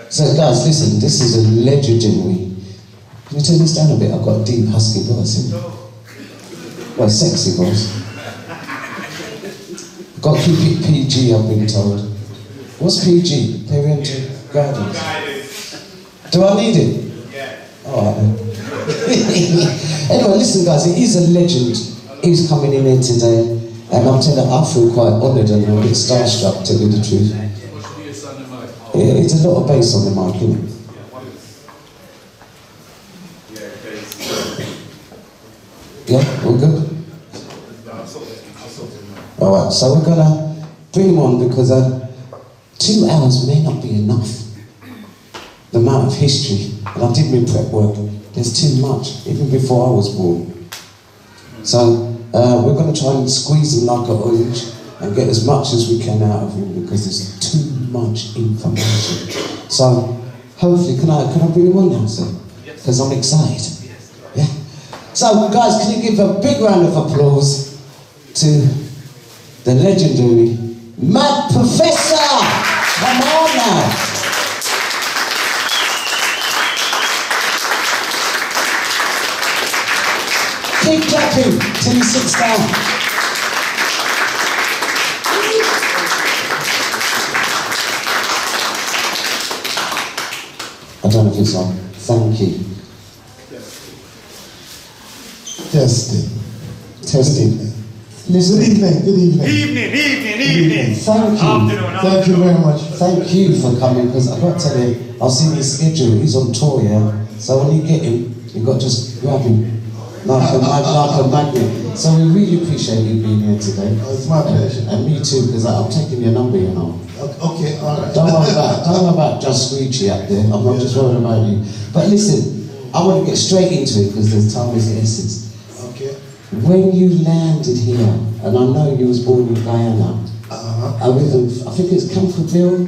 So guys, listen, this is a legendary. Can you turn this down a bit? I've got a deep husky voice. Well, a sexy voice. I've got to keep it PG, I've been told. What's PG? Parental guidance. Do I need it? Yeah. Alright then. Anyway, listen guys, it is a legend. He's coming in here today. And I'm telling you, I feel quite honoured and a bit starstruck, to tell you the truth. Yeah, it's a lot of bass on the mic, isn't it? Yeah, all good? Alright, so we're gonna bring him on because 2 hours may not be enough. The amount of history, and I did my prep work, there's too much, even before I was born. So, we're going to try and squeeze him like an orange and get as much as we can out of him because there's too much information. So, hopefully, can I bring him on now, sir? Because I'm excited. Yeah. So, guys, can you give a big round of applause to the legendary Mad Professor? Come on now. Keep clapping till he sits down. I don't know if it's on. Thank you. Testing. Listen. Good evening. Evening. Thank you. Thank you very much. Thank you for coming, because I've got to tell you, I've seen his schedule. He's on tour, yeah? So when you get him, you've got to just grab him. Like a magnet. So we really appreciate you being here today. Oh, it's my pleasure. And me too, because I'm taking your number, you know. Okay, all right. Don't worry about just Screechy up there. I'm not just worried about you. But listen, I want to get straight into it because the time is the essence. Okay. When you landed here, and I know you was born in Guyana, I think it's Campbellville,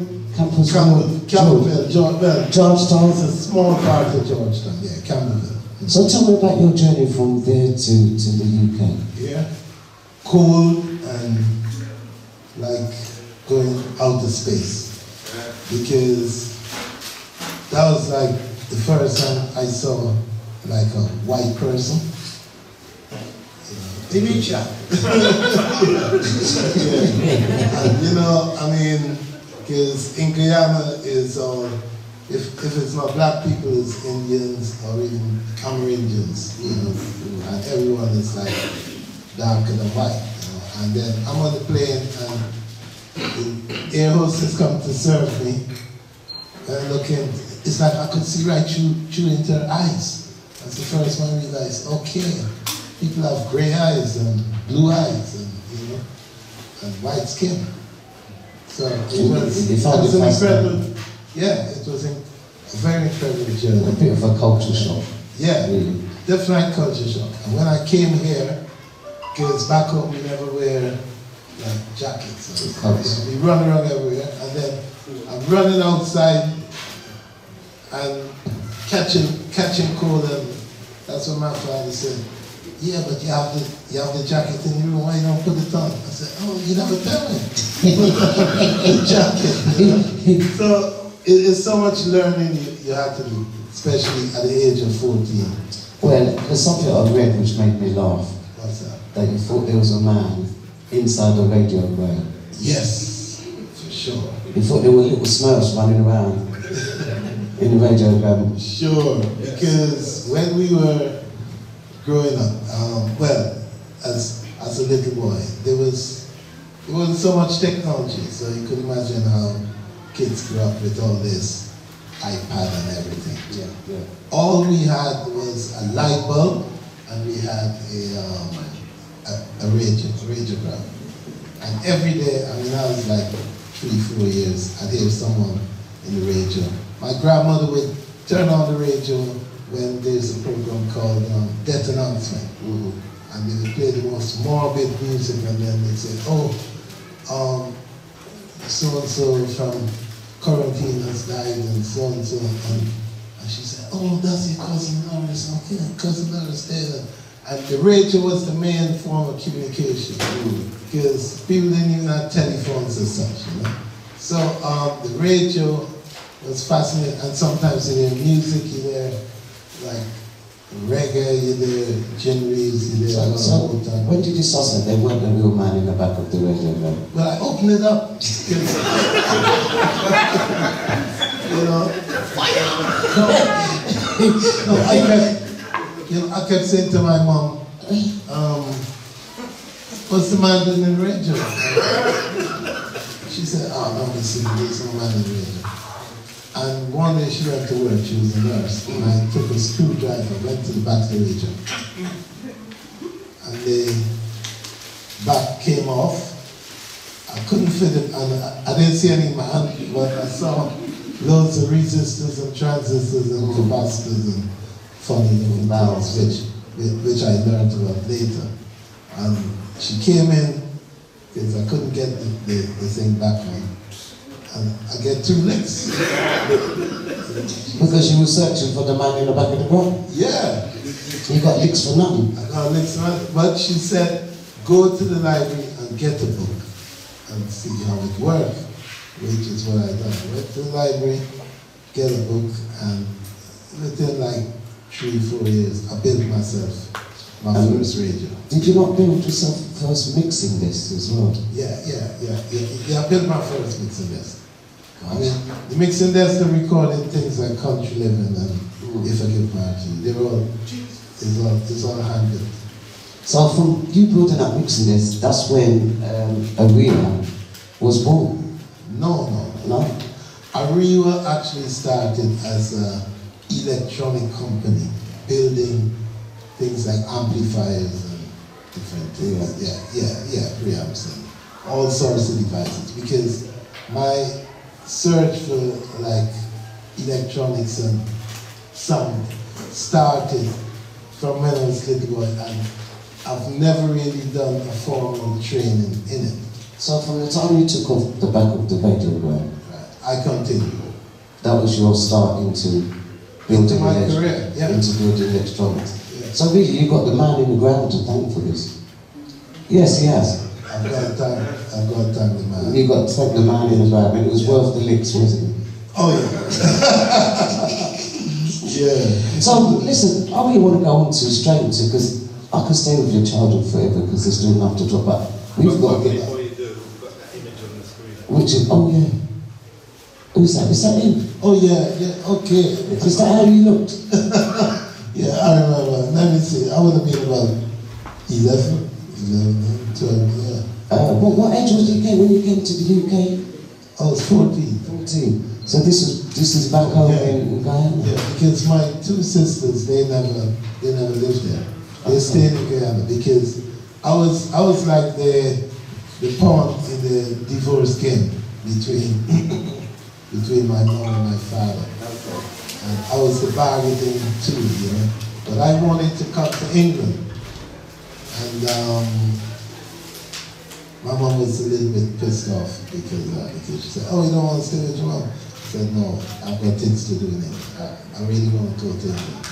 Georgetown. It's a small part of Georgetown, yeah, Campbellville. So tell me about your journey from there to the UK. Yeah, cold and like going out of space, because that was like the first time I saw like a white person. Dementia. And you know, I mean, because in Guyana is if it's not black people, it's Indians or even Cameroonians, you know, and everyone is like darker than white, you know. And then I'm on the plane and the air hostess come to serve me, and looking, it's like I could see right through into her eyes. That's the first time I realized, okay, people have gray eyes and blue eyes and, you know, and white skin. So it was an incredible, yeah, it was a very incredible journey. A bit of a culture shock. Yeah, really. Definite culture shock. And when I came here, because back home we never wear like jackets. So we run around everywhere, and then I'm running outside and catching cold, and that's what my father said. Yeah, but you have the jacket in your room. Why you don't put it on? I said, oh, you never tell me. The jacket. So it's so much learning you have to do, especially at the age of 14. Well, there's something I read which made me laugh. What's that? That you thought there was a man inside the radio wire. Yes, for sure. You thought there were little Smurfs running around in the radio program. Sure, because when we were growing up, well, as a little boy, there wasn't so much technology, so you could imagine how kids grew up with all this iPad and everything. Yeah. All we had was a light bulb, and we had a radiogram. And every day, I mean, I was like 3-4 years, I'd hear someone in the radio. My grandmother would turn on the radio when there's a program called Death Announcement. Mm-hmm. And they would play the most morbid music, and then they'd say, so-and-so from Quarantine has died, and so-and-so. And she said, oh, that's your cousin Norris. Okay, cousin Norris there. And the radio was the main form of communication, because people didn't even have telephones as such, you know. So the radio was fascinating. And sometimes you hear music, you hear like reggae, you hear Jim Reeves, you hear So when did you start that there weren't a real man in the back of the radio then? Well, I opened it up. You know? No, I kept saying to my mom, what's the man doing in the radio? She said, oh, no, listen, there's no man in the radio. And one day she went to work, she was a nurse, and I took a screwdriver, went to the back of the radio. And the back came off. I couldn't fit it, and I didn't see any in my hand, but I saw loads of resistors and transistors and capacitors and funny little valves, which I learned about later. And she came in, because I couldn't get the thing back on. And I get 2 licks. Because you were searching for the man in the back of the car? Yeah. You got licks for nothing? I got licks for nothing. But she said, go to the library and get a book and see how it works, which is what I done. I went to the library, get a book, and within like 3-4 years, I built myself my first radio. Did you not build yourself first mixing desk as well? Yeah, I built my first mixing desk. I mean, the mixing desk, they recorded things like Country Living and If I Give Party. They were all, it's all handled. So from you building that mixing desk, that's when Arena was born? No. Arena actually started as an electronic company, building things like amplifiers and different things. Preamps and all sorts of devices. Because my search for like electronics and sound started from when I was a little boy, and I've never really done a formal training in it. So from the time you took off the back of the radio, right, I continued. That was your start into building my career, yeah. Into building electronics. Yeah. So really, you got the man in the ground to thank for this. Yes, he has. I've got to thank the man. You got to thank the man in the ground, and it was worth the licks, wasn't it? Oh yeah. Yeah. So listen, I really want to go on to straight into, because I could stay with your childhood forever because there's still enough to drop out. We've got to get that. Before you do, we've got that image on the screen. Which is, oh yeah. Who's that? Is that him? Oh yeah, okay. Is that how you looked? Yeah, I remember. Let me see. I would have been about 11, 12, yeah. What age was you when you came to the UK? I was 14. 14. So this is back home in Guyana? Yeah, because my 2 sisters, they never lived there. They stayed in Guyana because I was like the pawn in the divorce game between my mom and my father. And I was the bargaining too, you know. But I wanted to come to England. And my mom was a little bit pissed off because she said, oh, you don't want to stay with your mom? I said, no, I've got things to do in England. I really want to go to England.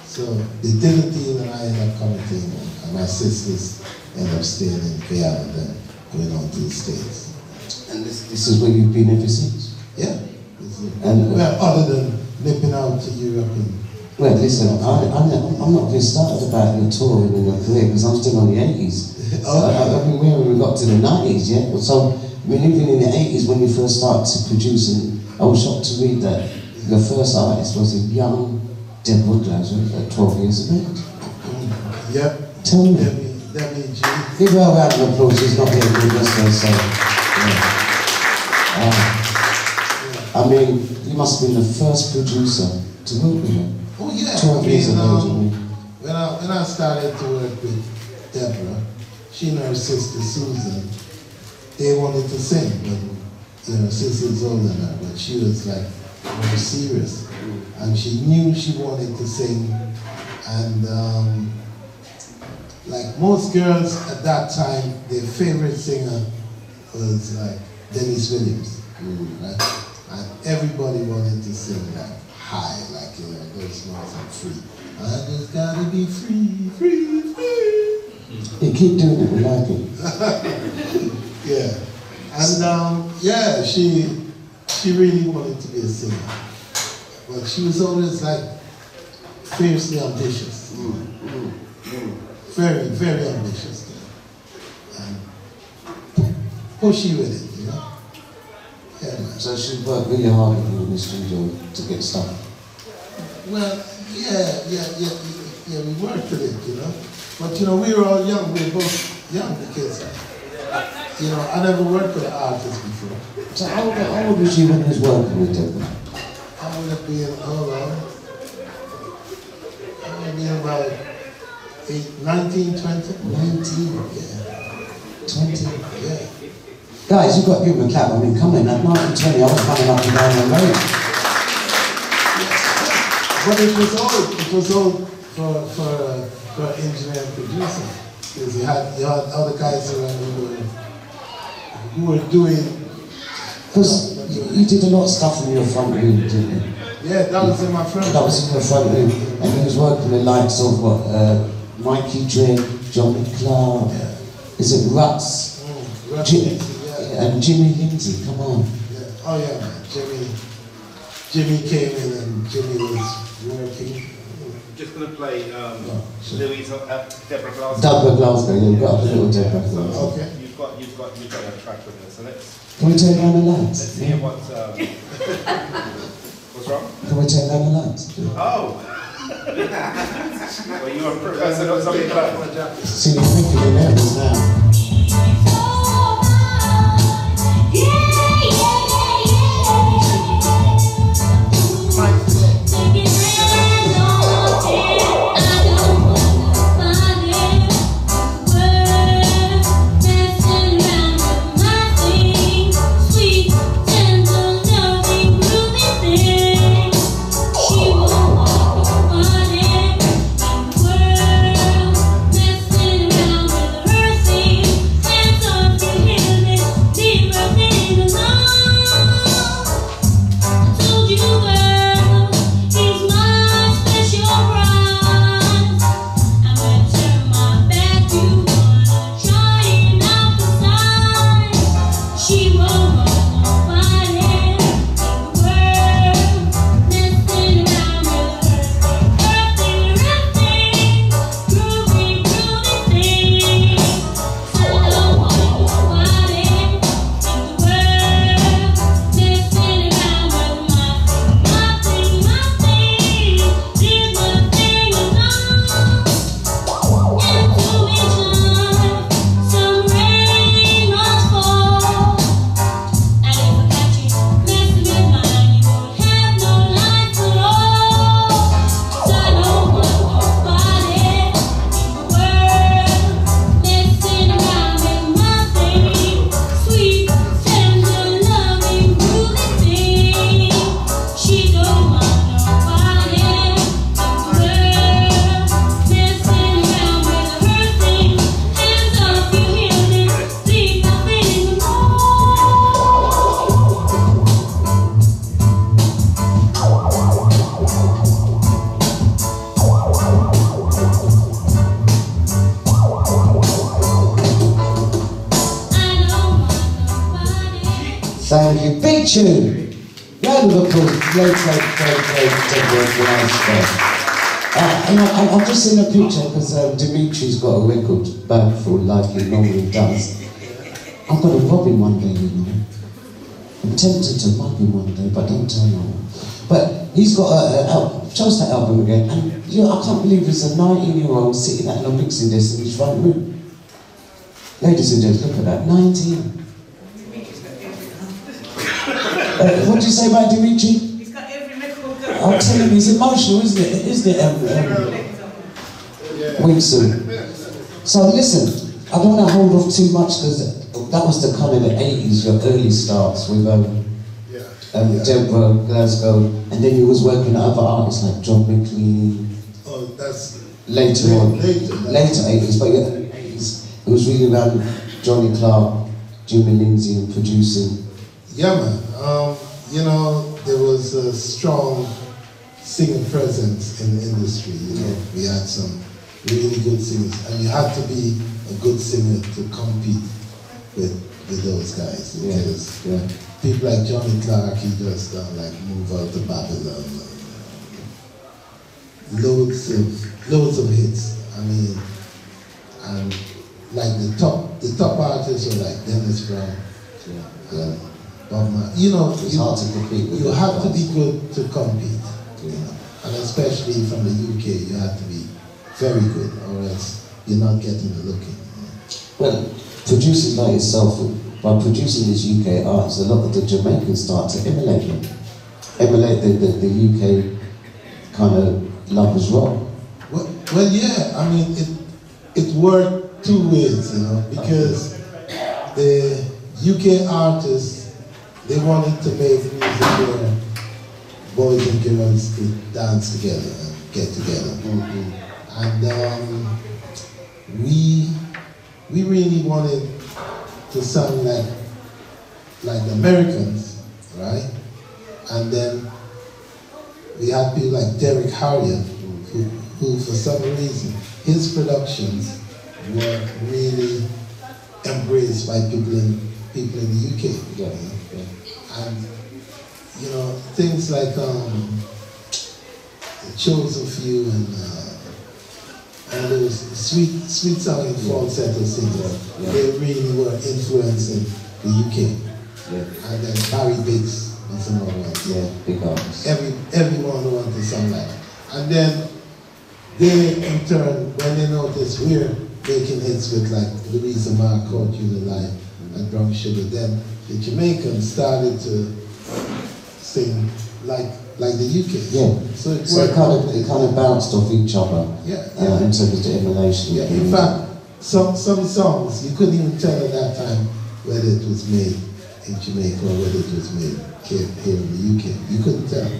So they did a deal and I ended up coming to England. And my sisters ended up staying in Guyana and then going on to the States. And this is where you've been ever since? Yeah. And, well, other than nipping out to Europe and... Well, listen, I'm not even started about your touring and your career because I'm still on the 80s. I've been where we got to the 90s, yeah? So, I mean, even in the 80s when you first started to produce, and I was shocked to read that your first artist was a young Deb Woodhouse, like 12 years of age. Yep. Tell me. Debbie G. Give her a round of applause, she's not here with us, so... Yeah. I mean, you must have been the first producer to work with her. Oh yeah. 12 years of age. When I started to work with Deborah, she and her sister Susan, they wanted to sing, but you know, sister's older than her, but she was like more serious. And she knew she wanted to sing, and like most girls at that time, their favorite singer was like Dennis Williams, right? And everybody wanted to sing like high, like, you know, those notes are free. I just gotta be free, free, free. You keep doing it, we like it. Yeah. And yeah, she she really wanted to be a singer. But she was always like fiercely ambitious. Very, very ambitious. And pushy with it, you know? Yeah, man. So she worked really hard with you in the studio to get stuff. Well, yeah, we worked with it, you know. But, you know, we were all young. We were both young because, you know, I never worked with an artist before. So how old was you when you was working with them? I would have been, hold on. I would have been about 19, 20. 19, yeah. 20, yeah. Guys, you've got to give him a clap. I mean, come on, at 19, 20, I was coming up and down the road. But it was all for engineer and producer. Because you had other guys around who were doing. Because you did a lot of stuff in your front room, didn't you? Yeah, that was in my front room. That was in your front room. And you was working with likes of what, Mikey Dre, Johnny Clark, yeah. Is it Ruts? Yeah. And Jimmy Lindsay, come on. Yeah. Oh yeah, man. Jimmy came in and Jimmy was working. Just going to play Louis Deborah Glasgow. Deborah Glasgow, yeah, we've got a little Deborah Glasgow. Okay. You've got a track with us, so let's Can we take down the lights? hear what. What's wrong? Can we take down the lights? Oh! Well, you're a professor, not something like See, you're thinking in there now. Thank you. Big tune. Round of applause. Great. And I've just seen a picture because Dimitri's got a record bag full like he normally does. I'm going to rob him one day, you know. I'm tempted to mug him one day, but don't tell no one. But he's got show us that album again. And you know, I can't believe there's a 19-year-old sitting at a mixing desk in his front room. Ladies and gents, look at that. 19. What did you say about Dimitri? He's got every record going. I'm telling you, it's emotional, isn't it? Isn't it, Winston? So listen, I don't want to hold off too much because that was the kind of the 80s, your early starts with Deborah Glasgow, and then you was working with other artists like John McLean. Oh, that's later on. Later 80s, but yeah, 80s, it was really around Johnny Clark, Jimmy Lindsay, and producing. Yeah, man. You know, there was a strong singing presence in the industry. You know, we had some really good singers, and you had to be a good singer to compete with with those guys. Yeah. Because Yeah. people like Johnny Clark, he just like move out to Babylon. Loads of hits. I mean, and like the top artists were like Dennis Brown, Bob Marley. You know, It's hard to compete with. you have to be good to compete. You know, and especially from the UK, you have to be very good, or else you're not getting the looking. Well, producers like yourself, by producing these UK artists, a lot of the Jamaicans start to emulate them. Emulate the UK kind of love as well. Well, yeah, I mean, it worked two ways, you know, because the UK artists, they wanted to make music where boys and girls could dance together and get together. And we really wanted to sound like the Americans, right? And then we had people like Derek Harriott, who for some reason, his productions were really embraced by people in the UK. Yeah. And you know, things like Chosen Few and those sweet sounding falsetto singers, they really were influencing the UK. Yeah. And then Barry Biggs was another one. Yeah, big artists. Everyone wanted to sound like that. And then they, in turn, when they noticed we're making hits with like Louisa Mark, Caught You the Line, and Brown Sugar, then the Jamaicans started to sing like the UK. Yeah. So it kind of bounced off each other. Yeah. In terms of the emulation. Yeah. In fact, some songs you couldn't even tell at that time whether it was made in Jamaica or whether it was made here in the UK. You couldn't tell.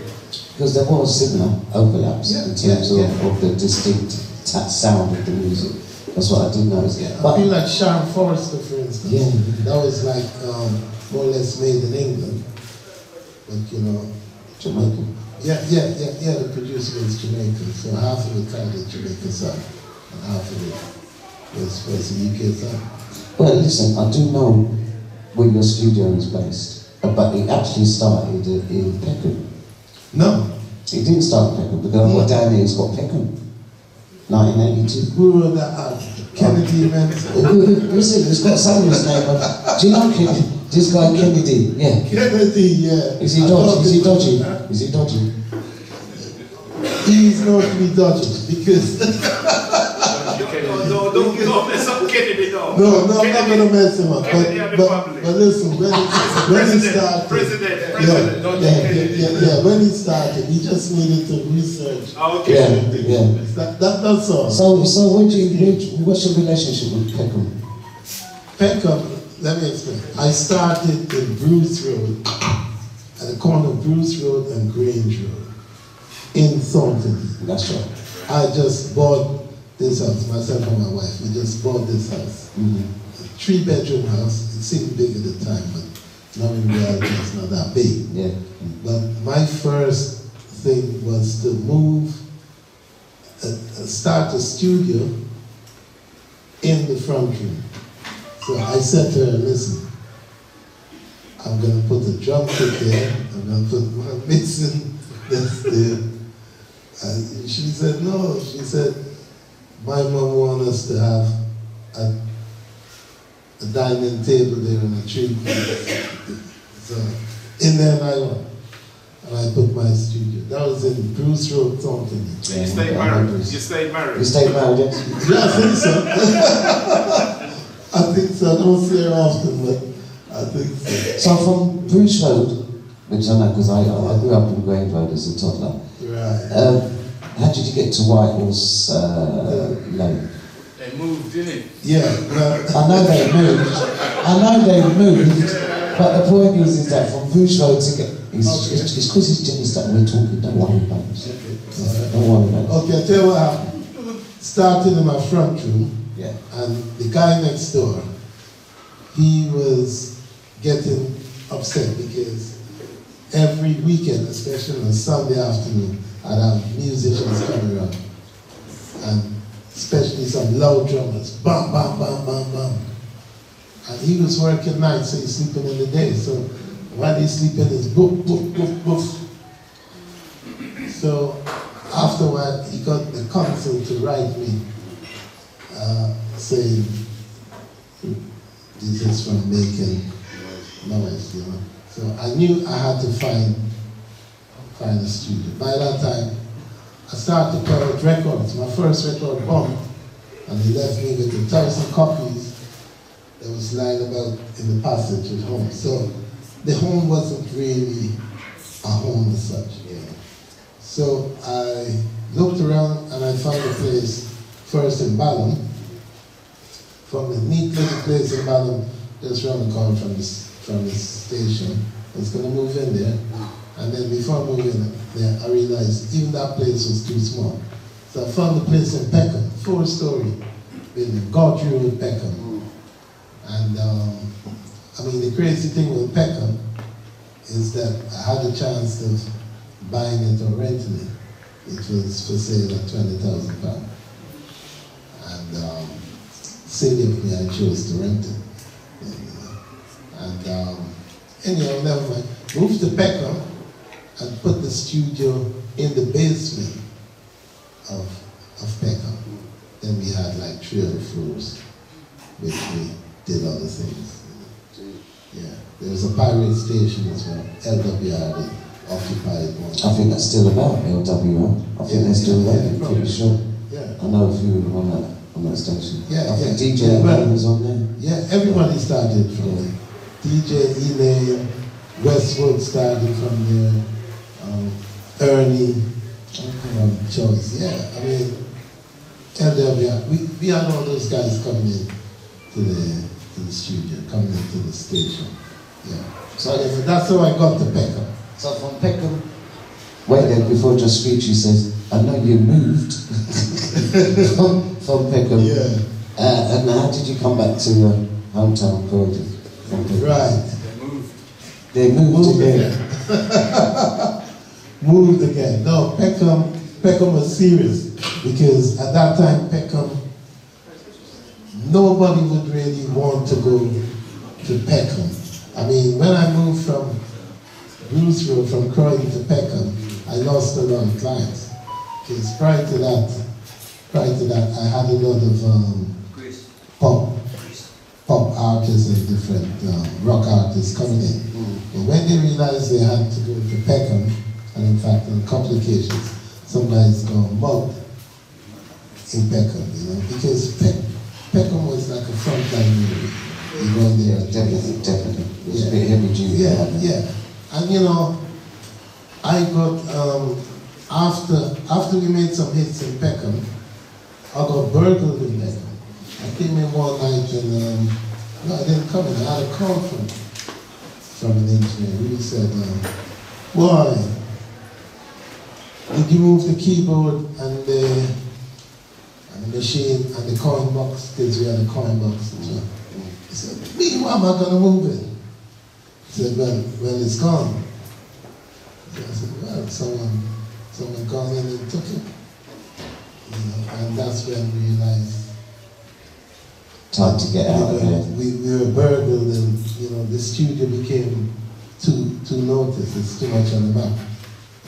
Because there was similar overlaps in terms of of the distinct sound of the music. That's what I did notice. Yeah. But I feel like Sharon Forrester, for instance. Yeah. That was like more or less made in England. But you know, Jamaican. Yeah, the producer was Jamaican, so half of it kind of Jamaican song, and half of it was a UK song. Well, listen, I do know where your studio is based, but it actually started in Peckham. No. It didn't start in Peckham, because what down here has got Peckham. 1982. Who wrote that out? Kennedy Mentor. Listen, it's got Samuel's name on it. Do you know Kennedy? This guy Kennedy, yeah. Kennedy, yeah. Is he dodgy? Is he dodgy? Is he dodgy? He's known to be dodgy because. Don't mess up Kennedy, no. No, I'm not going to mess him up. But listen, when he started. President. When he started, he just needed to research. Okay. Yeah. That's all. So what's your relationship with Peckham? Peckham, let me explain. I started in Bruce Road, at the corner of Bruce Road and Grange Road, in Thornton. That's right. I just bought this house, myself and my wife. We just bought this house. Mm-hmm. A 3-bedroom house. It seemed big at the time, but now in reality it's not that big. Yeah. But my first thing was to move, start a studio in the front room. So I said to her, listen, I'm going to put a drum kit there, I'm going to put my mixing that's there. And she said, no. She said, my mom wanted us to have a dining table there and a tree. So in there I went. And I put my studio. That was in Bruce Road, Thornton. So you stayed married? You stayed married? You stayed married, yes? Yeah, I think so. I think so. I don't see her often, but I think so. So from Bruce Road, which I know because I grew up in Grange Road as a toddler. Right. How did you get to Whitehall's Lane? They moved, didn't it? Yeah. I know they moved, but the point is that from Bruce Road to get, it's because it's Jenny's that we're talking, don't worry about it. Don't worry about it. Okay, I'll tell you what happened. Started in my front room, Yeah. and the guy next door, he was getting upset because every weekend, especially on Sunday afternoon, I'd have musicians coming around, and especially some loud drummers, bam, bam, bam, bam, bam. And he was working night, so he's sleeping in the day. So while he's sleeping, he's boof, boof, boof, boof. So after a while, he got the council to write me, saying, this is from making noise, you know. So I knew I had to find a studio. By that time, I started to put out records. My first record bombed, and he left me with 1,000 copies that was lying about in the passage at home. So the home wasn't really a home as such. Yeah. So I looked around and I found a place first in Balham, from a neat little place in Balham, just around the corner from the station. I was going to move in there, and then before moving there, I realized even that place was too small. So I found a place in Peckham, 4-story building, Godfrey Road, Peckham. And I mean, the crazy thing with Peckham is that I had a chance of buying it or renting it. It was for sale at £20,000. And silly of me, I chose to rent it. And anyhow, never mind. Moved to Peckham and put the studio in the basement of Peckham. Then we had like 3 other floors, which we did other things. Yeah, there was a pirate station as well, LWR, that occupied one. I think that's still about LWR. I think they're still there, I'm pretty sure. Yeah. I know a few of them on that station. Yeah, I think DJ Elaine was on there. Yeah, everybody started from there. DJ Elaine, Westwood started from there, Ernie, Choice. Yeah, I mean, LWR, we had all those guys coming in to the studio, coming into the station. Yeah. So that's how I got to Peckham. So from Peckham, wait there, before your speech you said, I know you moved from Peckham. Yeah. And how did you come back to your hometown, Croydon? Right. They moved again. Moved again. No, Peckham was serious, because at that time Peckham, nobody would really want to go to Peckham. I mean, when I moved from Bruce Road, from Croydon to Peckham, I lost a lot of clients. Because prior to that, I had a lot of pop artists and different rock artists coming in. But when they realized they had to go to Peckham, and in fact on a couple of occasions, some guys got mugged in Peckham, you know, because Peckham was like a frontline movie. You go in there, Definitely. It was a bit heavy duty. Yeah. And you know, I got after we made some hits in Peckham, I got burgled in Peckham. I came in one night and no, I didn't come in. I had a call from an engineer who said, "Boy, did you move the keyboard and the machine and the coin box?" Because we had a coin box as well. He said, "Me, why am I gonna move it?" He said, "Well, it's gone." So I said, "Well, someone gone in and took it." You know, and that's when we realized time to get out of there. We were burgled, and you know, the studio became too noticed. It's too much on the map.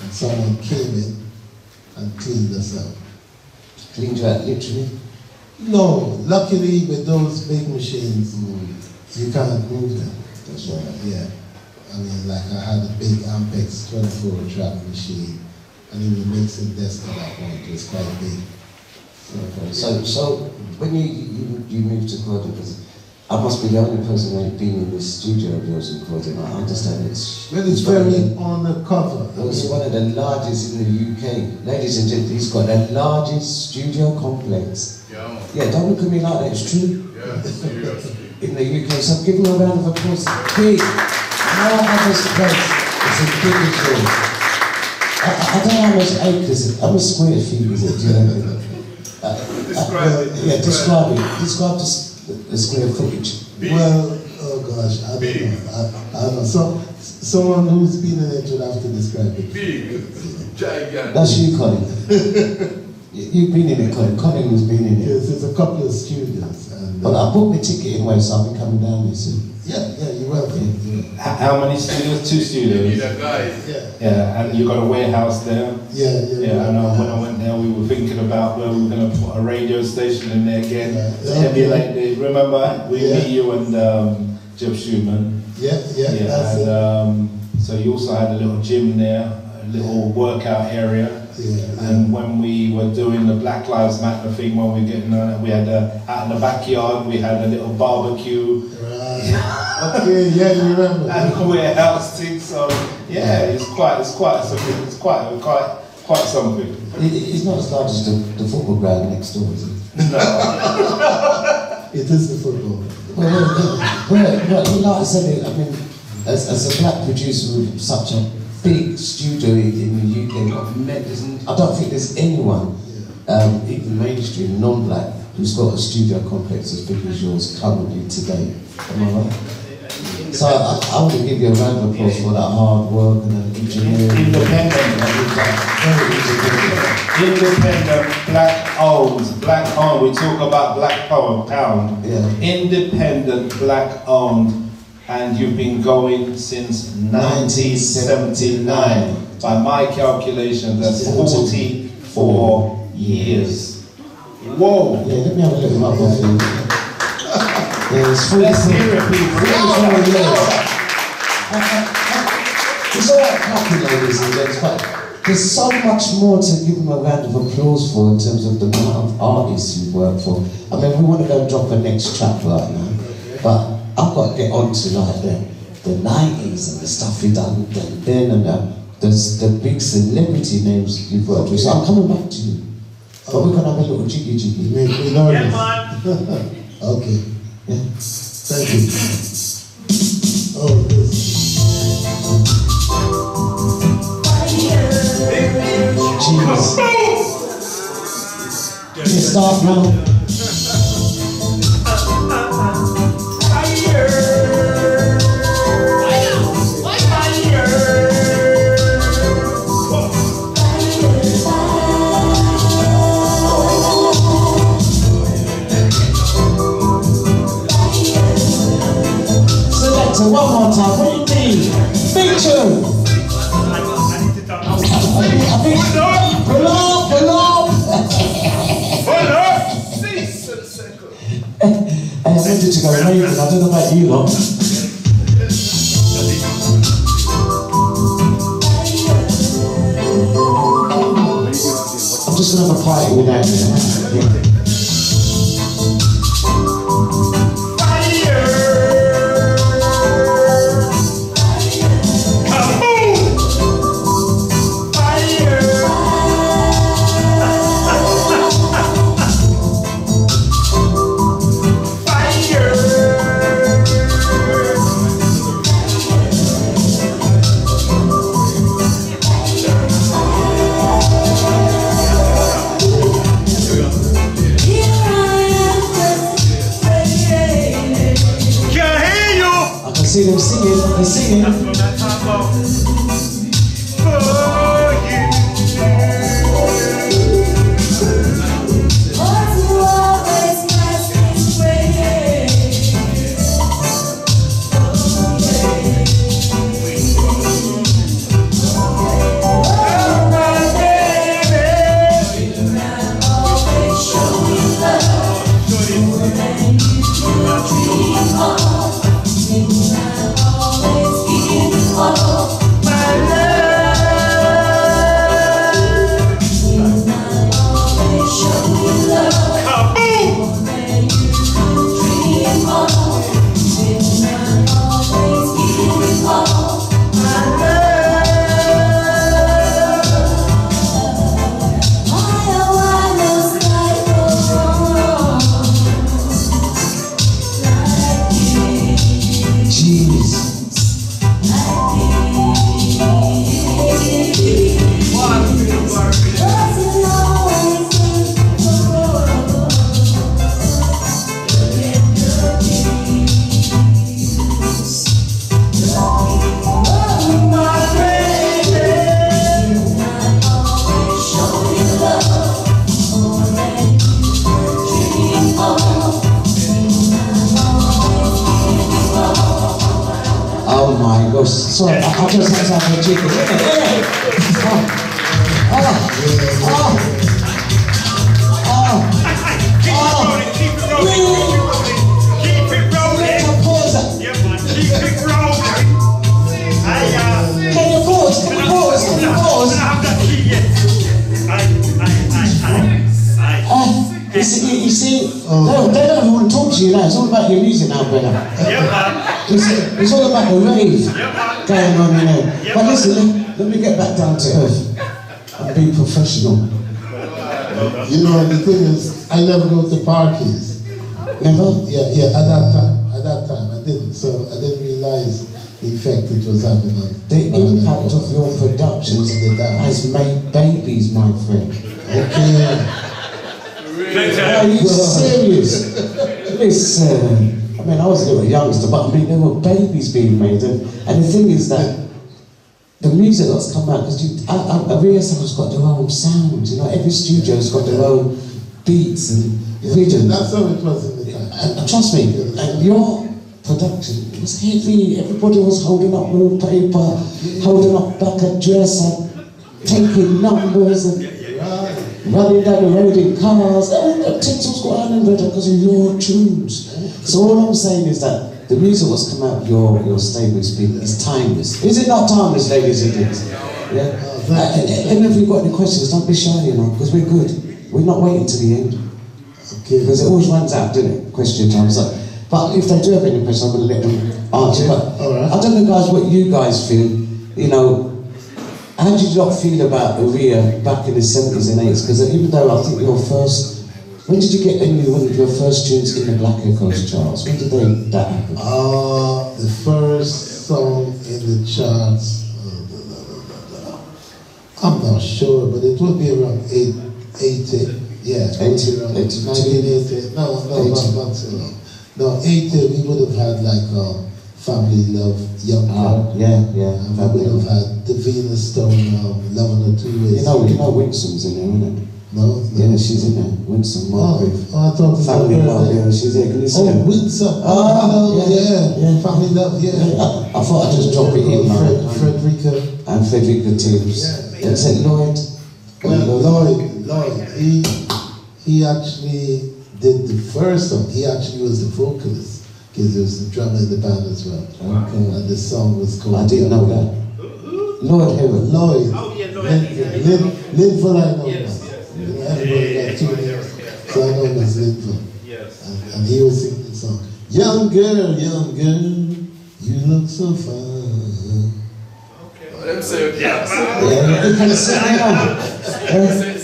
And someone came in and cleaned us out. Cleaned you out, literally? No, luckily with those big machines, you can't move them. That's right. Yeah. I mean, like I had a big Ampex 24-track machine, and even the mixing desk at that point was quite big. So when you moved to Croydon, because I must be the only person who's been in this studio of yours in Croydon. I understand it's very undercover. It's one of the largest in the UK. Ladies and gentlemen, he's got the largest studio complex. Yeah, don't look at me like that, it's true. In the UK, so give him a round of applause. Big, marvellous place. It's a big issue. I don't know how much acres, how much square feet is it, do you know? Describe it. Yeah, describe it. Describe the square footage. Well, oh gosh, I don't know. So, someone who's been in it would have to describe it. Big, gigantic. That's you, Colin. You've been in it, Colin. Colin has been in it. Yes, there's a couple of studios. And, But I booked my ticket anyway, so I'll be coming down here soon. yeah, you're welcome. Yeah. How many studios? 2 studios. Yeah, Yeah, and you got a warehouse there. yeah. I know when I went there, we were thinking about where we were going to put a radio station in there again to Yeah. emulate the. Remember, we Yeah. meet you and Jeff Schumann. Yeah, that's it. And so you also had a little gym there, a little workout area. Yeah. And when we were doing the Black Lives Matter thing, when we were getting on it, we had out in the backyard, we had a little barbecue. Right. Okay, yeah, you remember. And a warehouse thing, so yeah, it's quite something. It's quite something. It's not as large as the football ground next door, is it? No. It is the football. Well, like I said, I mean, as a black producer with such a big studio in the UK, I don't think there's anyone, even mainstream, non-black, who's got a studio complex as big as yours currently today. Am I right? So I want to give you a round of applause for that hard work and that engineering. Independent, black owned. We talk about black pound. Yeah. Independent, black owned, and you've been going since 1979. By my calculations, that's 44 years. Whoa! Yeah, let me have a look at for you. Yeah, it's Let's hear it, people. It's all right clapping, ladies and gents, but there's so much more to give them a round of applause for in terms of the amount of artists you work for. I mean, we want to go and drop a next track right now, but I've got to get on to like the 90s and the stuff you've done then and the big celebrity names you've worked with. So I'm coming back to you. But we're going to have a little jiggy. We know Yeah, this. man. Okay. Yeah. Thank you. Oh, this. Jeez. Can you start now? So one more time, what do you mean? Big tune! I think pull up! Hey, I wanted to go raving, I don't know about you lot. I'm just gonna have a party without you. Yeah. See them singing, they're singing. That's what I'm talking about. Oh my gosh. Sorry, I just had to have a chicken. Keep it rolling. Pause that. Yeah, man, keep it rolling. Can you pause? Can you pause? Can you pause? I have that key yet. You see, they don't want to talk to you now. It's all about your music now, brother. Yeah, man. It's all about the rave going on in there. Yeah, But listen, let me get back down to earth and be professional. You know, the thing is, I never go to parties. Never? Yeah, at that time I didn't. So I didn't realize the effect it was having on The impact of your productions has made babies, my friend. Okay. Are you serious? Listen, I mean, I was a little youngster, but I mean, there were babies being made, and the thing is that the music that's come out, because Royalties got their own sounds, you know, every studio's got their own beats and rhythm. That's how it was in the time. And trust me, and your production was heavy. Everybody was holding up wallpaper, holding up back a dresser, taking numbers and running down the road in cars. And things was going on because of your tunes. So all I'm saying is that the music was come out of your stable is timeless. Is it not timeless, ladies and gents? Yeah. And if you've got any questions, don't be shy, you know, because we're good. We're not waiting to the end. Okay. Because it always runs out, doesn't it? Question time. So, but if they do have any questions, I'm going to let them answer. But All right. I don't know, guys, what you guys feel. You know, how did you not feel about Ria back in the 70s and 80s? Because even though I think your first, when did you get one of your first tunes in the Black Echoes charts? When did that happen? The first song in the charts, I'm not sure, but it would be around 80. Yeah, 80, around 82. 1980. No, 80. not so long. No, 80, we would have had like Family Love, Young Girl. Yeah. And we would have had the Venus Stone, Loving Her Two Ways. You know Winsom's in there, isn't it? No? Yeah, she's in there. Winsome, Margaret. I thought it was Family her Love, birthday. yeah, she's there. Can you see her? Winsome. Yeah. Family Love, yeah. I thought I'd just drop it in, man. Frederica. And Frederica Tibbs. Yeah. Is it Lloyd? Well, Lloyd, he actually did the first song. He actually was the vocalist, because he was the drummer in the band as well. Okay. And the song was called... I didn't know that. Lloyd Heron. Lloyd. Oh, yeah, Lloyd. Linville, I know. Yes. You know, everybody got two names. So I know him as Linville. Yes. And he was singing the song. Young girl, you look so fine. Them say, Yeah, man. Yeah, you can sing along. you say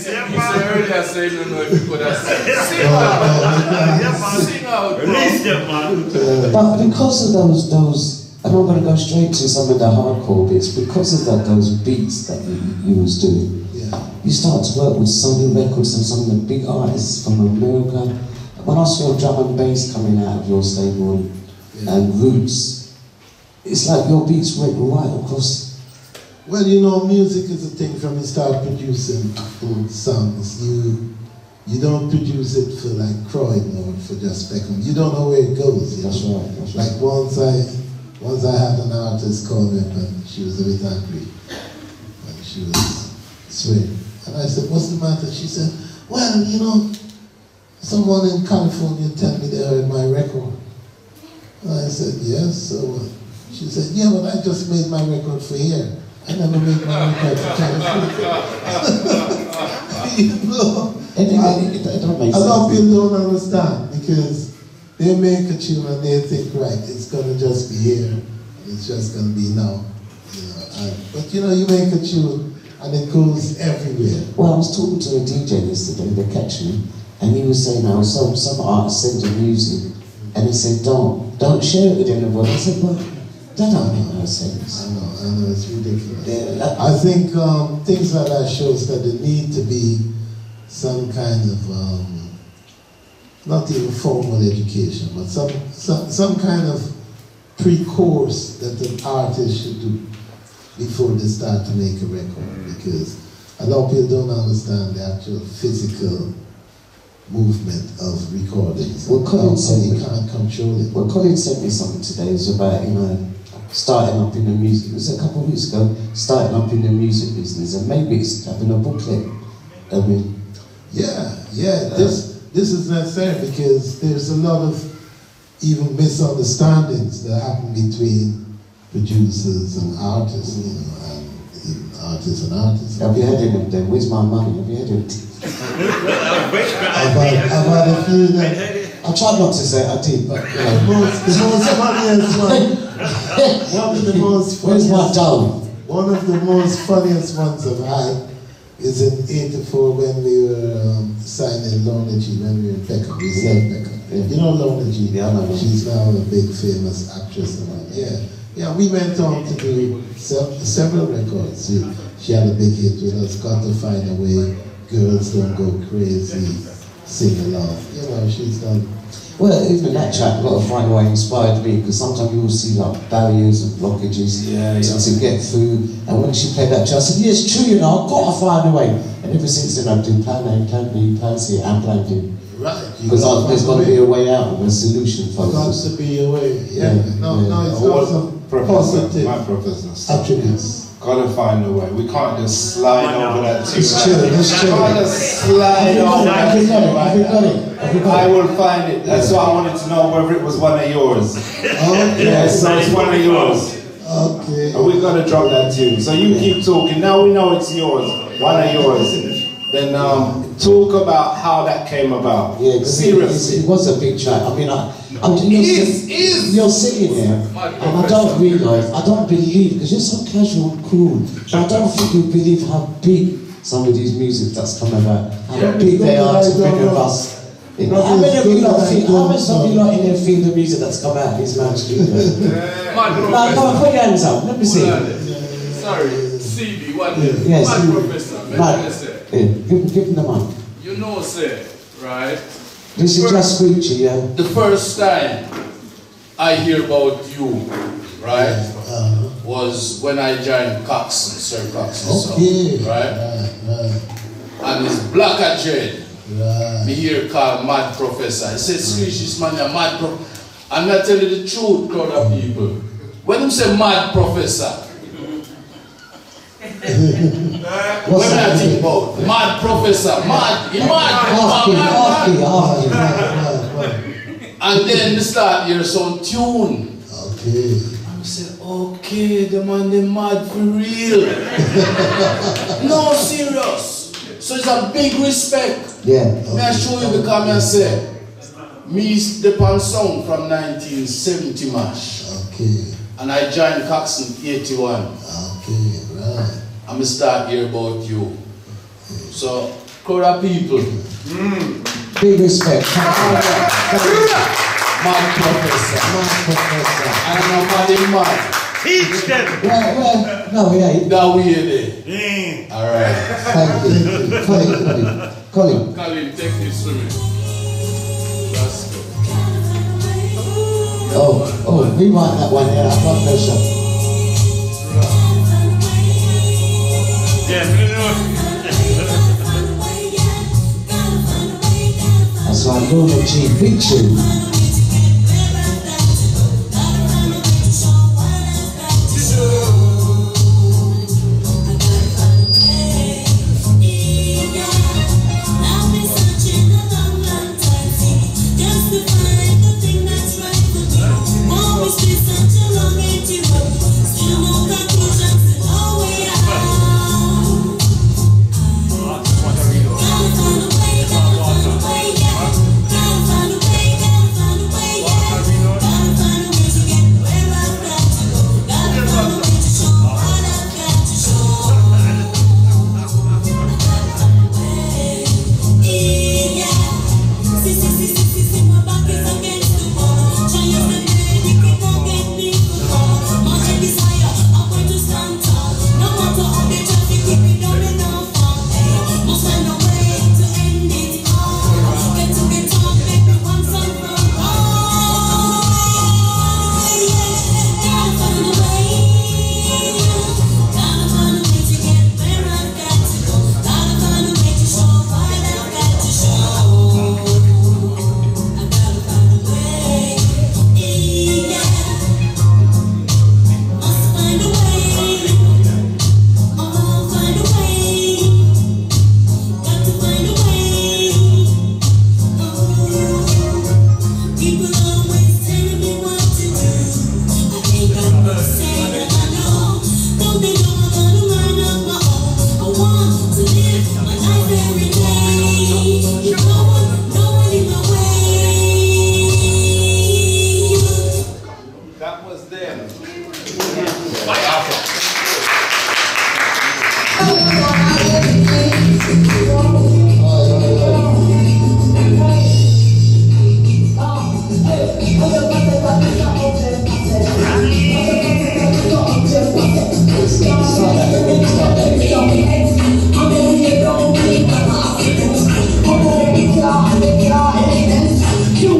earlier, say you don't know if you could have sing out. Sing out, bro. Release them, man. But because of those, and I'm going to go straight to some of the hardcore bits, because of those beats that you was doing, you start to work with Sony Records and some of the big artists from America. When I saw drum and bass coming out of your stable and Roots, it's like your beats went right across. Well, you know, music is a thing from you start producing songs. You don't produce it for like Croydon or for just Beckham. You don't know where it goes. You That's know? right. That's Like right. once I had an artist call me up and she was a bit angry. And she was swearing. And I said, what's the matter? She said, well, you know, someone in California tell me they heard my record. And I said, yes, so what? She said, yeah, but I just made my record for here. I never made my record for California. You know? It don't make A lot of sense. people don't understand because they make a tune and they think, right, it's gonna just be here. It's just gonna be now. You know, but you know, you make a tune and it goes everywhere. Well, I was talking to a DJ yesterday, they catch me, and he was saying how some artists send you music, and he said, don't share it with anybody. I said, well, that don't make no sense. I know, it's ridiculous. Yeah, I think things like that shows that there need to be some kind of, not even formal education, but some kind of pre-course that the artist should do before they start to make a record, because a lot of people don't understand the actual physical movement of recordings. Well, Colin said you can't control it. Well, Colin sent me something today. It was about, starting up in the music. It was a couple of weeks ago, starting up in the music business, and maybe it's having a booklet. I mean, This is necessary because there's a lot of even misunderstandings that happen between producers and artists, you know, and even artists and artists. have you had any of them? Where's my money? Have you had any? I've had a few that. I tried not to say it, I did, but you know. The most funniest one. One of the most Where's my funniest. dough? One of the most funniest ones I've had is in '84 when we were signing Lorna G, when we were in Becca. We said Becca. Yeah. You know Lorna G? Yeah, I know her. She's now a big famous actress. And all. Yeah, we went on to do several records. She had a big hit with us, Got to Find a Way, Girls Don't Go Crazy, Sing Along. You know, she's done. Well, even that track, a lot of Find a Way inspired me, because sometimes you will see like barriers and blockages to get through. And when she played that track, I said, yeah, it's true, you know, I've got to find a way. And ever since then, I've done plan A, plan B, plan C, and plan D. Right. Because there's got to be a way out, a solution for Got us. to be a way. Yeah. No, it's What got some professor, positive my professor, attributes. gotta find a way. We can't just slide over that tune. It's true, it's true. We can't just slide over that tune like that. I will find it. That's why I wanted to know whether it was one of yours. Okay. Yes, so it's one of yours. Okay. And we're gonna drop that tune. So you keep talking. Now we know it's yours. One of yours. Then talk about how that came about. Yeah, because seriously. it was a big track. I mean, you're sitting there, and I don't believe, because you're so casual and cool, but I don't think you believe how big some of these music that's come about, how big they are to bring of us. How many of you lot in there feel the music that's come out of this man's studio? Now, come on, put your hands up, let me see. Sorry, CB, what is Yes, my professor? Give him the mic. You know, sir, right? This is just squeegee, yeah. The first time I hear about you, right, was when I joined Coxon, Sir Coxon, Okay. right? And it's Black Dread. Me here called Mad Professor. I said, "Squeegee, man, you're mad professor." I'm not telling you the truth, crowd of people. When you say Mad Professor, what do I think about? Mad Professor, mad, you mad, And then we start hear some tune. Okay. I said, okay, the man, they mad for real. No, serious. So it's a big respect. Yeah. May I show you because I say, me the pan song from 1970 mash. Okay. And I joined Coxon 81. Okay, right. I'm going to start hear about you. So, crowd of people. Big respect. Mad Professor. And I'm mad. Teach them. Well, no, we ain't. That we there. Alright. Thank you. Colin. Colin, take this to me. Let's go. Oh, we want that one here. I've got pressure. Yeah, That's why I'm going to G. Big tune.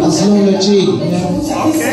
That's Lola G.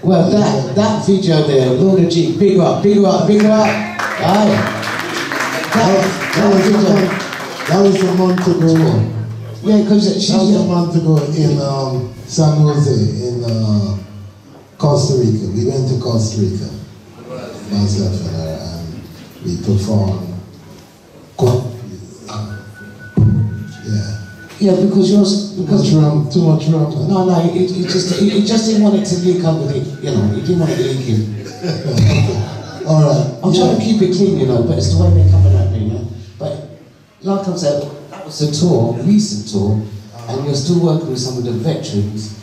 Well, that video there, Lola G, big up, big up, big up. Aye. That was a month ago. Yeah, because she's That was a month ago in San Jose, in Costa Rica. We went to Costa Rica, myself and her, and we performed. yeah, because yours, because Too much rum. no, he just didn't want it to link up with it, you know, he didn't want it to link in. All right. I'm trying to keep it clean, you know, but it's the way they're coming at me, you know. But like I said, that was a tour, recent tour, and you're still working with some of the veterans.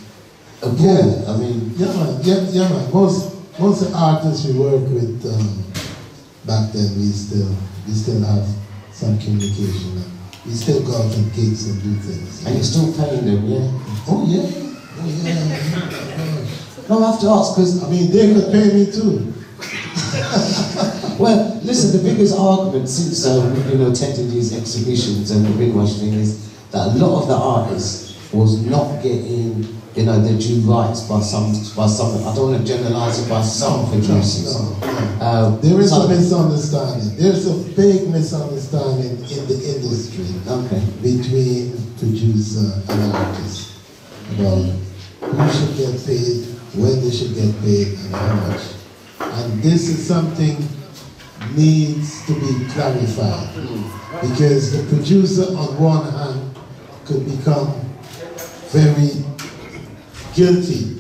Yeah, I mean, yeah, man. Most of the artists we work with back then, we still have some communication. We still go out on gigs and do things. and you're still paying them, yeah. Oh yeah. No, I have to ask because I mean, they could pay me too. well, listen, the biggest argument since we've been attending these exhibitions and the Windrush thing is that a lot of the artists was not getting, you know, the due rights by some. I don't want to generalise it by some producers. No. There is a misunderstanding. There's a big misunderstanding in the industry between producer and artist about who should get paid, when they should get paid, and how much. And this is something needs to be clarified because the producer on one hand could become very guilty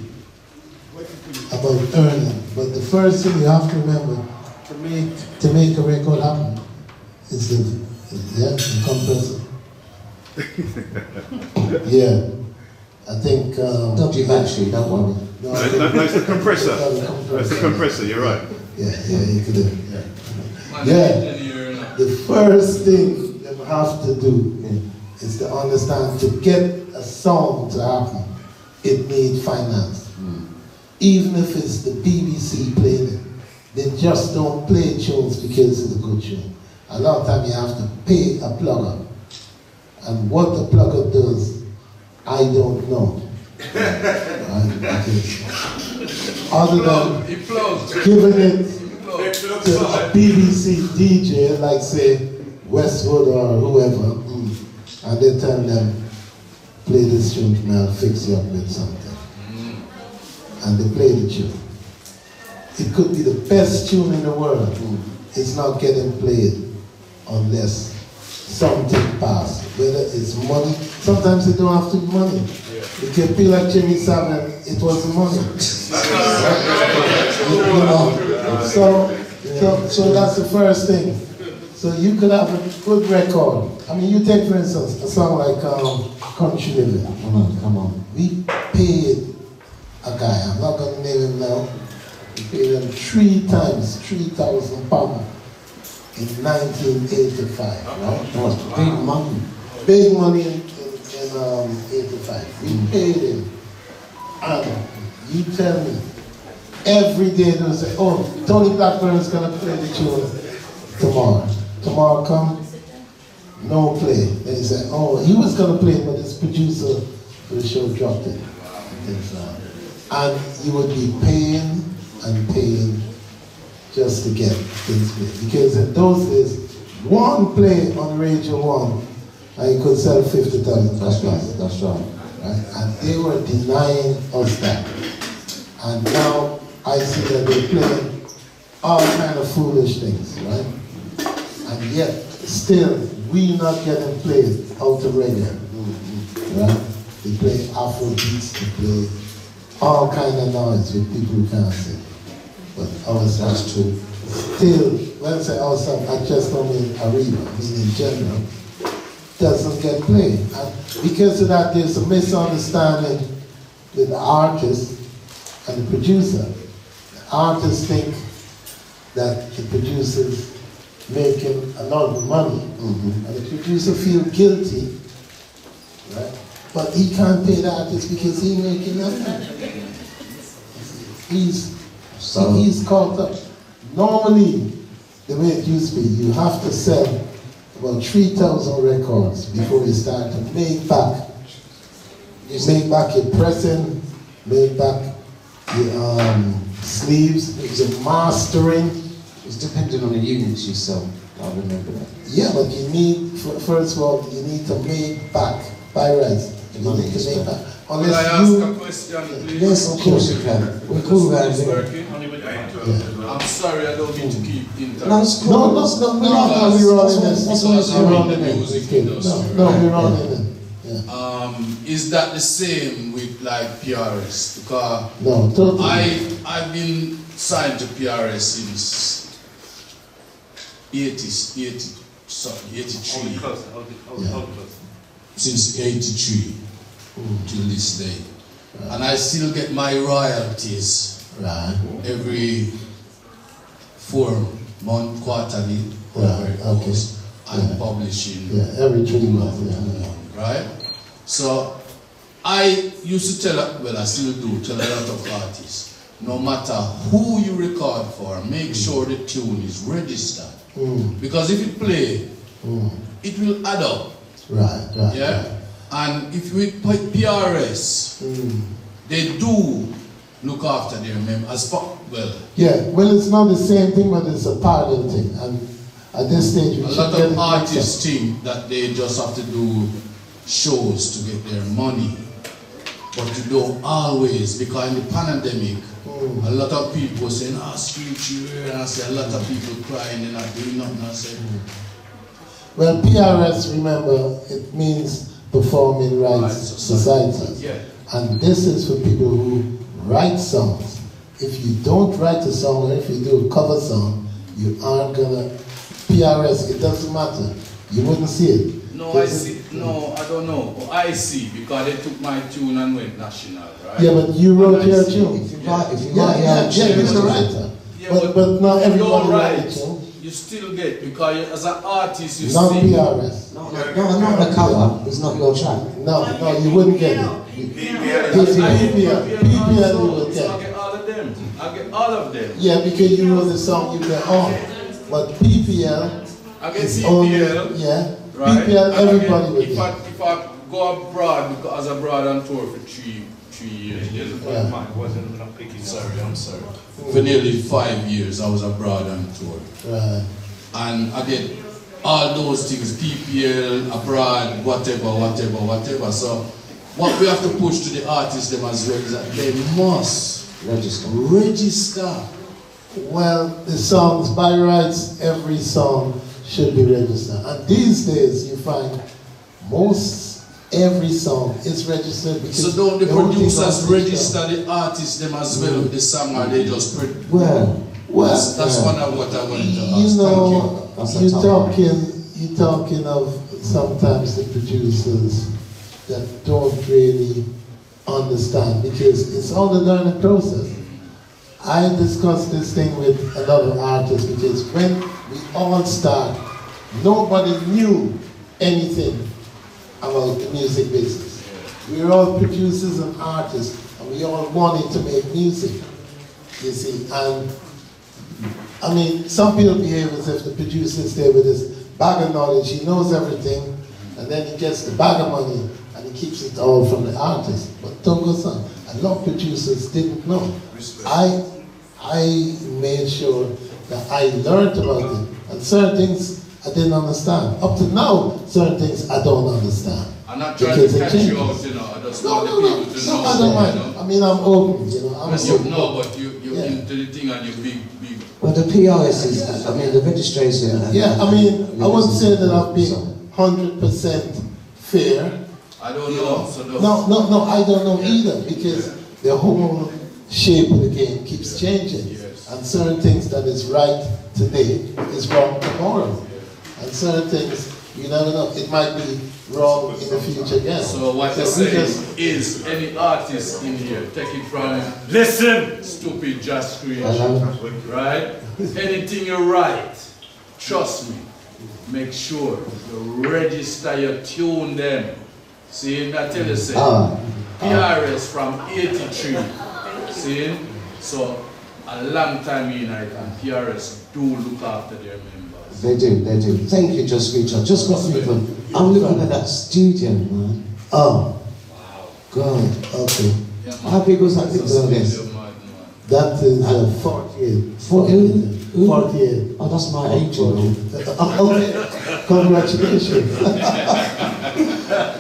about earning, but the first thing you have to remember to make a record happen is the compressor. Yeah, I think. Dodgy battery, don't worry. No, That's the compressor. That's the compressor. You're right. Yeah, you could do it. Yeah. The first thing you have to do is to understand to get a song to happen, it needs finance. Even if it's the BBC playing it, they just don't play tunes because it's a good tune. A lot of time you have to pay a plugger. And what the plugger does, I don't know. Other than giving it to a BBC DJ, like say Westwood or whoever, and they tell them, play this tune for me, I'll fix you up with something. And they play the tune. It could be the best tune in the world. It's not getting played unless something passes. Whether it's money, sometimes it don't have to be money. It can be like Jimmy Savile, it wasn't money. So that's the first thing. So you could have a good record. I mean, you take for instance a song like Country Living. Come on. We paid a guy, I'm not going to name him now, we paid him 3 times £3,000 in 1985, right? That was big money. Big money in 85. We paid him. And you tell me, every day they'll say, oh, Tony Blackburn's going to play the tune tomorrow. Tomorrow come, no play. Then he said, oh, he was going to play, but his producer for the show dropped it. and you would be paying and paying just to get things played. Because in those days, one play on Radio 1, and you could sell 50,000. That's right. Right? And they were denying us that. And now I see that they're playing all kind of foolish things, right? And yet, still, we not getting played out of reggae, right? They play Afro beats, they play all kind of noise with people who can't sing. But ours, that's true. Still, when I say outside, I just don't mean Ariba, I mean in general, doesn't get played. And because of that, there's a misunderstanding with the artist and the producer. The artists think that the producer's making a lot of money, and the producer feel guilty, right? But he can't pay the artist because he's making nothing. He's caught up. Normally, the way it used to be, you have to sell about 3,000 records before you start to make back. You make back your pressing, make back your sleeves, your mastering. It's depending on the units you sell. I remember that. Yeah, but you need, first of all, you need to make back by rights. You need to make back. Could I ask a question, please? Yes, of course you can. We're cool guys. I'm sorry, I don't mean to keep interrupting. No, it's cool. No, we're all in this. That's why I'm in the music industry. No, we're all in it. Yeah. Is that the same with like PRS? Because No, totally. I've been signed to PRS since 83. Since 83 till this day. And I still get my royalties every 4 months, quarterly, whatever it goes, and publishing. Yeah, every 3 months. Right? So I used to tell, well I still do, tell a lot of artists, no matter who you record for, make sure the tune is registered. Because if you play, it will add up. Right. Yeah? And if you put PRS, they do look after their members. Well, yeah, well, it's not the same thing, but it's a part of the thing. And at this stage, we a should lot get of it artists think that they just have to do shows to get their money. But you don't always, because in the pandemic, a lot of people were saying, street cheer, and I say a lot of people crying and not doing nothing. I said, Well, PRS, remember, it means Performing Rights Society. Yeah. And this is for people who write songs. If you don't write a song, or if you do a cover song, you aren't gonna, PRS, it doesn't matter. You wouldn't see it. No, I see. No, I don't know. I see, because they took my tune and went national, right? Yeah, but you wrote your tune. If you write, You're a writer. Yeah, but not if you everybody don't write, writes tune. you still get, because as an artist, you Not sing. PRS. No, not the cover. It's not your track. No, you wouldn't get it. PPL you will So I get. get all of them. I get all of them. Yeah, because you wrote the song you get on. But PPL I get is CPL. only, yeah. Right? PPL, And everybody will if get. if I go abroad, because I was abroad on tour for three years. Sorry, I'm sorry. For nearly 5 years, I was abroad on tour. Right. And I get all those things, PPL, abroad, whatever. So what we have to push to the artists them as well is that they must register. Well, the songs, by rights, every song should be registered. And these days, you find every song is registered. Because So don't the whole thing producers on register the artists them as well with the song, or they just Well, that's one of what I wanted to ask. you know, Thank you. you're talking of sometimes the producers that don't really understand, because it's all the learning process. I discussed this thing with another artist, because when we all start, nobody knew anything about the music business. We were all producers and artists, and we all wanted to make music, you see. And I mean, some people behave as if the producer is there with this bag of knowledge, he knows everything, and then he gets the bag of money, and he keeps it all from the artist. But don't go son. A lot of producers didn't know. I made sure that I learned about it. And certain things I didn't understand. Up to now, certain things I don't understand. I'm not trying to catch you out, you know. I just want the people to know. I don't mind. You know? I mean, I'm open, you know. But you're into the thing and you're big. Well, the PRS is, I mean, the registration. Yeah, I mean, I wouldn't say that I've been 100% fair. I don't know. So No, I don't know either, because the whole shape of the game keeps changing. Yes. And certain things that is right today is wrong tomorrow. And certain things, you never know, it might be wrong in the future again. So what you're saying is any artist in here, take it from Listen! stupid just creation, right? Anything you write, trust me, make sure you register your tune them. See, I tell you, say, PRS from 83, see? So a long time in it, and PRS do look after their members. They do. Thank you, Just Reach Out. Just got through them. I'm looking at that studio, man. Oh. Wow. God. Okay. Yeah, how big was that thing this? That is 48. 48. Oh, that's my age, you know. Okay. Congratulations.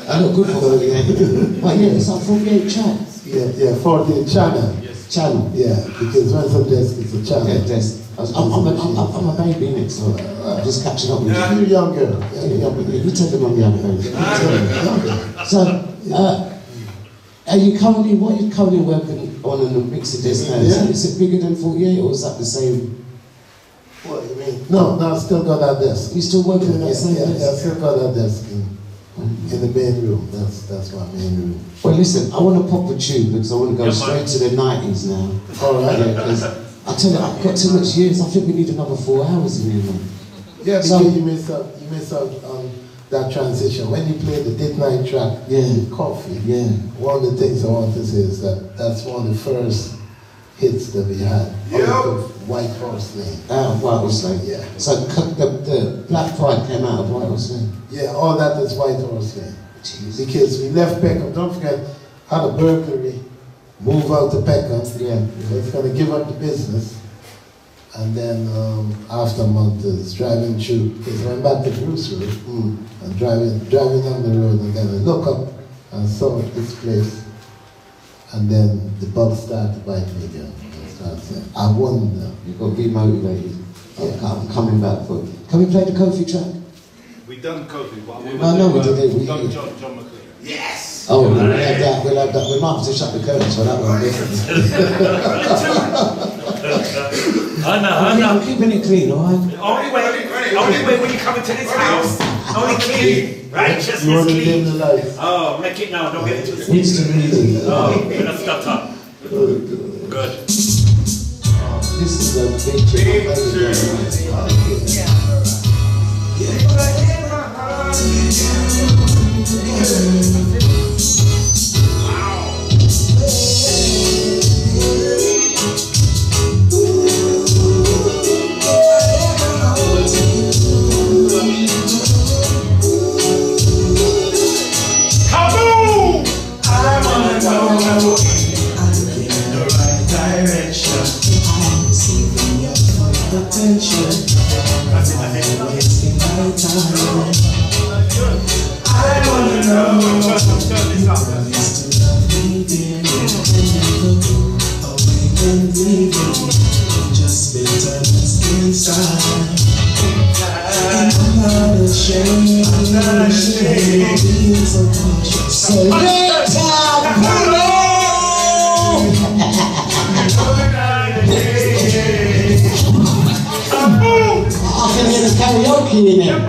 I look good for 48. But yeah, it's like 48 tracks. Yeah, 48 channel. Yes. Channel. Yeah, because when some desk is a channel. Yeah, desk. I'm a baby in it, so I'm just catching up with you. You're younger. You tell them I'm younger. So, what are you currently working on in the mixer disc now? Is it bigger than 48 or is that the same? What do you mean? No, I still got that desk. You still working on that same desk? Yeah, I still got that desk in the main room. That's my main room. Well, listen, I want to pop a tune because I want to go straight to the 90s now. All right. Yeah, because I tell you, I've got too much years. I think we need another 4 hours in here, man. Yeah, because you miss out on that transition. When you play the Did Night track, Coffee, one of the things I want to say is that that's one of the first hits that we had. Out of White Horse Lane. Out of White Horse Lane. Yeah. So the Black Pride came out of White Horse Lane. Yeah, all that is White Horse Lane. Jeez. Because we left Peckham. Don't forget, had a burglary, move out to Peckham. Yeah. So it's going to give up the business. And then after a month, is driving through, because I went back to Bruce Road, and driving down the road, and then I look up and saw this place, and then the bug started to bite me again. I started saying, I wonder. You've got to be motivated. I'm coming back for it. Can we play the Kofi track? We done Kofi, but No, we did it. We done John McLean. Yes! Oh, we'll have that. We might have to shut the curtains for that one. I'm keeping it clean, all right? Only way when you come into this house, only clean, righteousness You want to dim clean. the lights? Oh, make it now, don't get it twisted. Winston Reading. Oh, gonna stutter. Good. This is a big karaoke in there.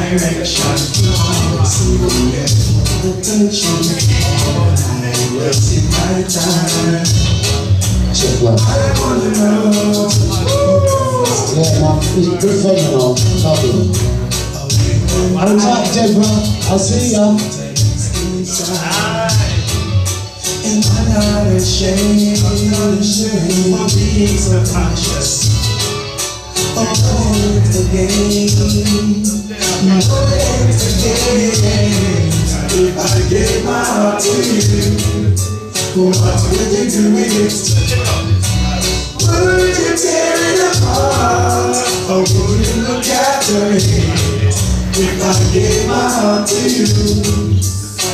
direction. Attention, I wasted my time. Check one. I wanna know. Yeah, man, he's a good friend, you know. Love him. Hold tight, Deborah. I'll see ya. And I'm not ashamed of being so conscious of playing the game. Playing the game. If I gave my heart to you, what would you do with it? Would you tear it apart, or would you look after it? If I gave my heart to you,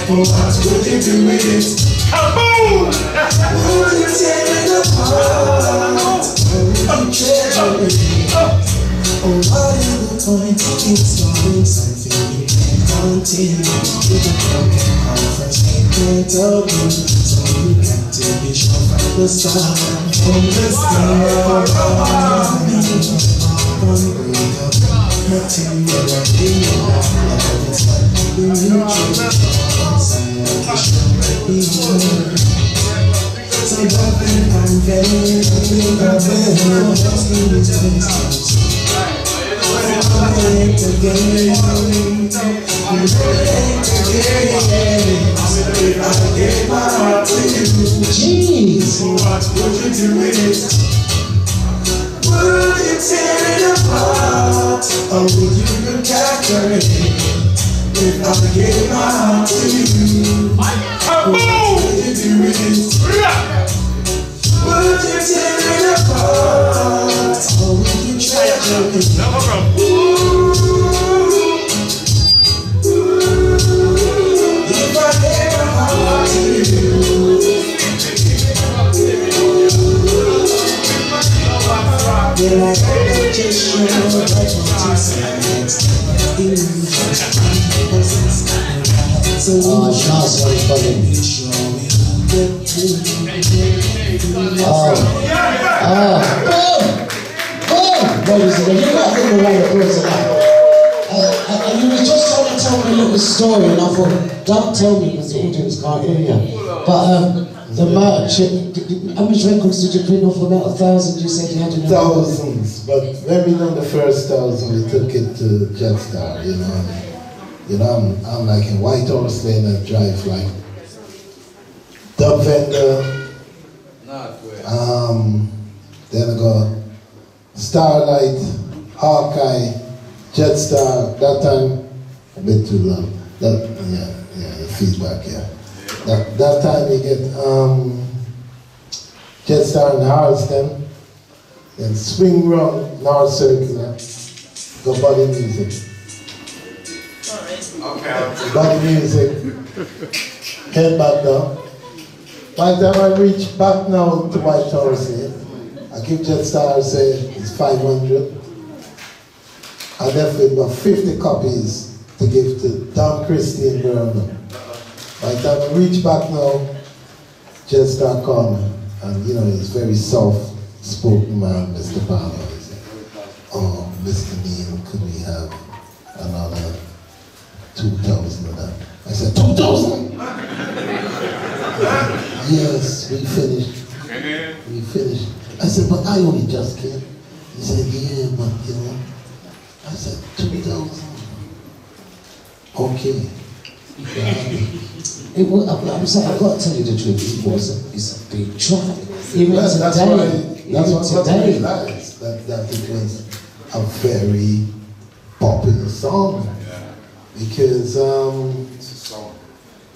what would you do with it? Kaboom! Would you tear it apart, or would you treasure it? Oh, what is the point in starting something you can't continue? With a broken conference, can't open, so you got to be sure from the start. From the start, so nothing I'm very I gave my heart to you. Jeez. What would you do with it? Would you tear it apart, or would you look after it? If I gave my heart to you, what would you do with it? Would you tear it apart, or would you treasure it? If I gave my heart to you, then I could just show like what you said. So Oh, it's not so funny. Boom! Ladies and gentlemen, you got to give a round of applause to that. And you were just trying to tell me a little story, and I thought, don't tell me because the audience can't hear you. But the merch, how much records did you print off? About 1,000, you said you had in a Thousands, but when we done the first 1,000, we took it to Jetstar, you know. You know, I'm like in White Horse Lane and drive like Dub Vendor. Then I got Starlight, Hawkeye, Jetstar. That time a bit too long. The feedback, yeah. That time you get Jetstar in Harlesden, then Swing Run, North Circular, go Body Music. Body Music, head back down. By the time I reach back now to White Horse here, I give Jetstar, say it's 500. I left with about 50 copies to give to Don Christie in Birmingham. By the time I reach back now, Jetstar called me, and you know, he's very soft-spoken man, Mr. Palmer. He said, oh, Mr. Neal, could we have another 2,000 of that? I said, 2,000? Yes, we finished. We finished. I said, but I only just came. He said, yeah, but you know. I said, 2,000. Okay. I'm saying, I've got to tell you the truth, it's a big track. Even That's why I today. realized that it was a very popular song. Because,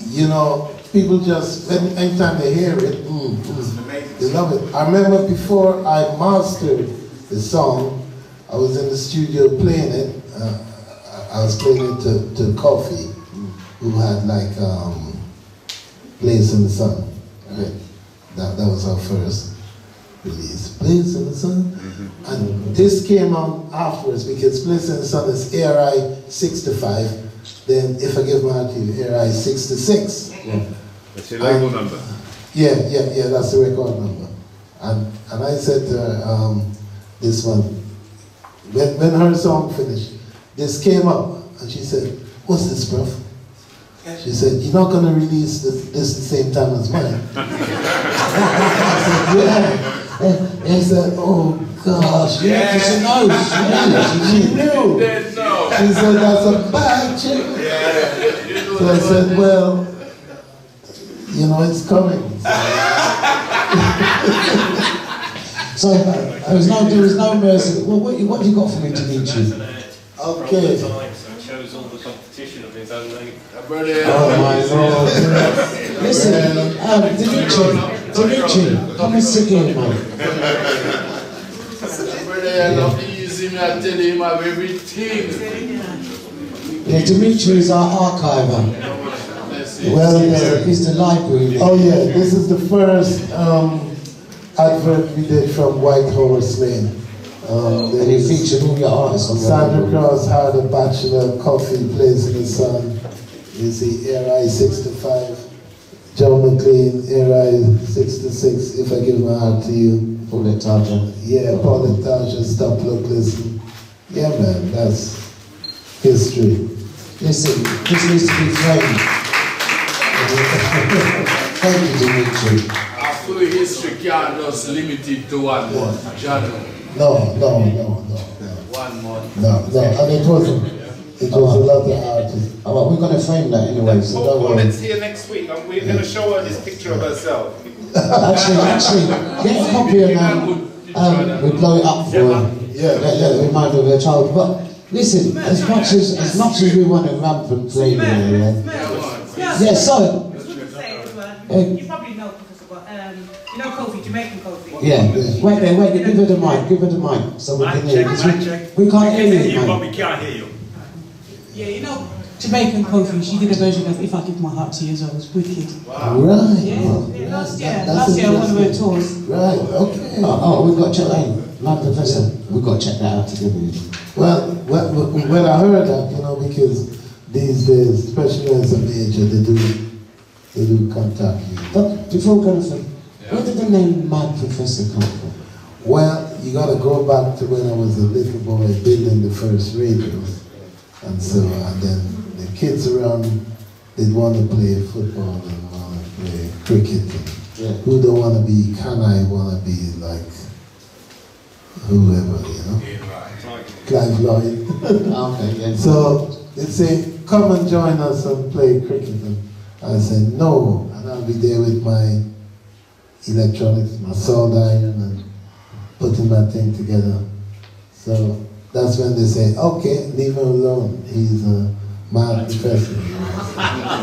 you know, people just, anytime they hear it, they love it. I remember before I mastered the song, I was in the studio playing it. I was playing it to Coffee, who had like Blaze in the Sun. Right? That was our first release. Blaze in the Sun. And this came out afterwards because Blaze in the Sun is ARI 65. Then If I Give My Heart to You, ARI 66. Yeah. That's your label number. Yeah, that's the record number. And I said to her, this one, when her song finished, this came up, And she said, what's this, Smurf? She said, you're not going to release this the same time as mine. I said, yeah. And he said, oh gosh. Yeah, she knows. She knew. She said, that's a bad chick. So I said, well, you know, it's coming. So there was no mercy. Well, what have you got for me, Dimitri? Okay. Chose all the competition of his own name. Oh my Lord. Listen, Dimitri, come and sit here, man. Brother, I love easy, me, I tell him I have everything. Yeah, Dimitri is our archiver. Well, he's the library. oh yeah, this is the first advert we did from White Horse Lane. And it featured all your artists on Santa Claus had a bachelor coffee place in the sun. You see Air I 65, John McLean, Air I 66, If I Give My Heart to You. Paul Etaja. Yeah, Paul Etaja, Stop, Look, Listen. Yeah man, that's history. Listen, this needs to be framed. Thank you, Dimitri. After history can't just limit it to 1 month. John. No. 1 month. No, and it was a lot of artists. Oh, well, we're going to frame that anyway, so don't worry. Let's see her next week, and we're going to show her this picture of herself. Actually, get a copy and we blow it up for her. Yeah. Let her remind her of her child. But listen, as much as we want to ramp and play with her, yeah, so. You probably know, Professor, but you know Kofi, Jamaican Kofi. Yeah. Wait there, give her the mic, so we can hear you. We can't hear you, man. We can't hear you. Yeah, you know Jamaican Kofi, she did a version of If I Give My Heart to You as well, it was wicked. Right. Yeah, last year on one of her tours. Right, okay. Oh, we've got to check that out. Like Professor, we've got to check that out together. Well, when I heard that, you know, because these days, especially as a major, they do contact you. But before we go to where did the name Mad Professor come from? Well, you got to go back to when I was a little boy building the first radios. And so, and then the kids around, they'd want to play football and want to play cricket. Yeah. Who don't want to be, can I want to be like whoever, you know? Clive Lloyd. Okay, yeah. So they'd say, come and join us and play cricket. And I said, no. And I'll be there with my electronics, my soldering and putting my thing together. So that's when they say, okay, leave him alone. He's a mad professor.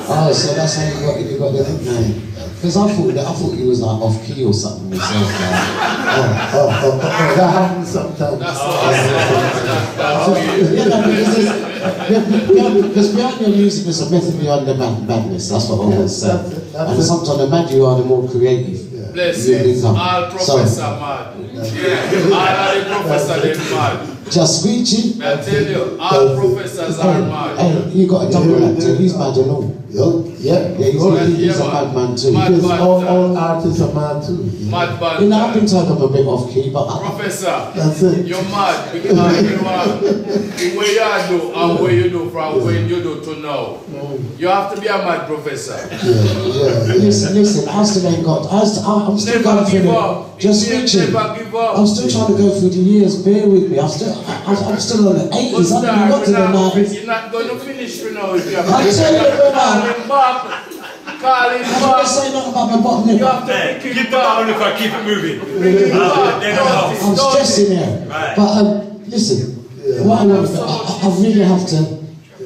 Oh, so that's how you got the nickname. Because I thought you was like off key or something yourself. That happens sometimes. Because behind your music there's a method behind the madness. That's what I always say. And sometimes the mad you are, the more creative. Bless you. All professor mad. Yeah. All the professor they mad. Just reaching. I tell you, all professors are mad. Hey, you got a double actor. He's mad and all. Yeah, he's a madman too. Because all artists are mad too. Mad bad. You know, I've been told I'm a bit off key, but Professor, that's it. You're mad because you are the way you do and where you do from when you do to now. You have to be a mad professor. Yeah. Listen, I still ain't got. I'm still going through it. Just reaching. Never give up. I'm still trying to go through the years. Bear with me. I'm still on the 80s. I haven't got to the 90s. You're not going to finish for now if you have I tell you, call him back. Call him I'm not back. saying nothing about my bottom lip. You have to Hey, pick keep him the back. bottom if I keep it moving. I'm stressing here. Right. But listen, what I really have to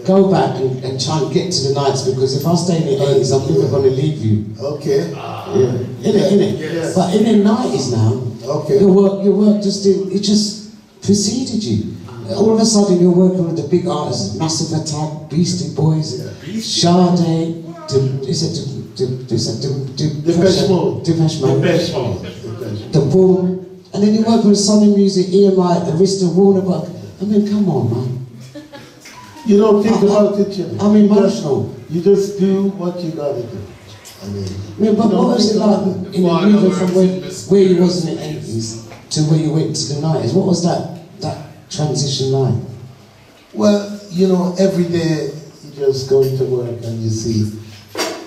go back and try and get to the 90s, because if I stay in the 80s, I'm never going to leave you. Okay. In it. Yes. But in the 90s now, Okay. your work just preceded you. All of a sudden you're working with the big artists, Massive Attack, Beastie Boys, Sade, Depeche Mode. The Boom, and then you're working with Sony Music, EMI, Arista, Warner, but I mean, come on, man. You don't think about it, you know. I'm emotional. You just do what you gotta do. I mean, Yeah, but what was it like in the moving from where you was in the 80s to where you went to the 90s? What was that transition like? well, you know, every day you just go into work and you see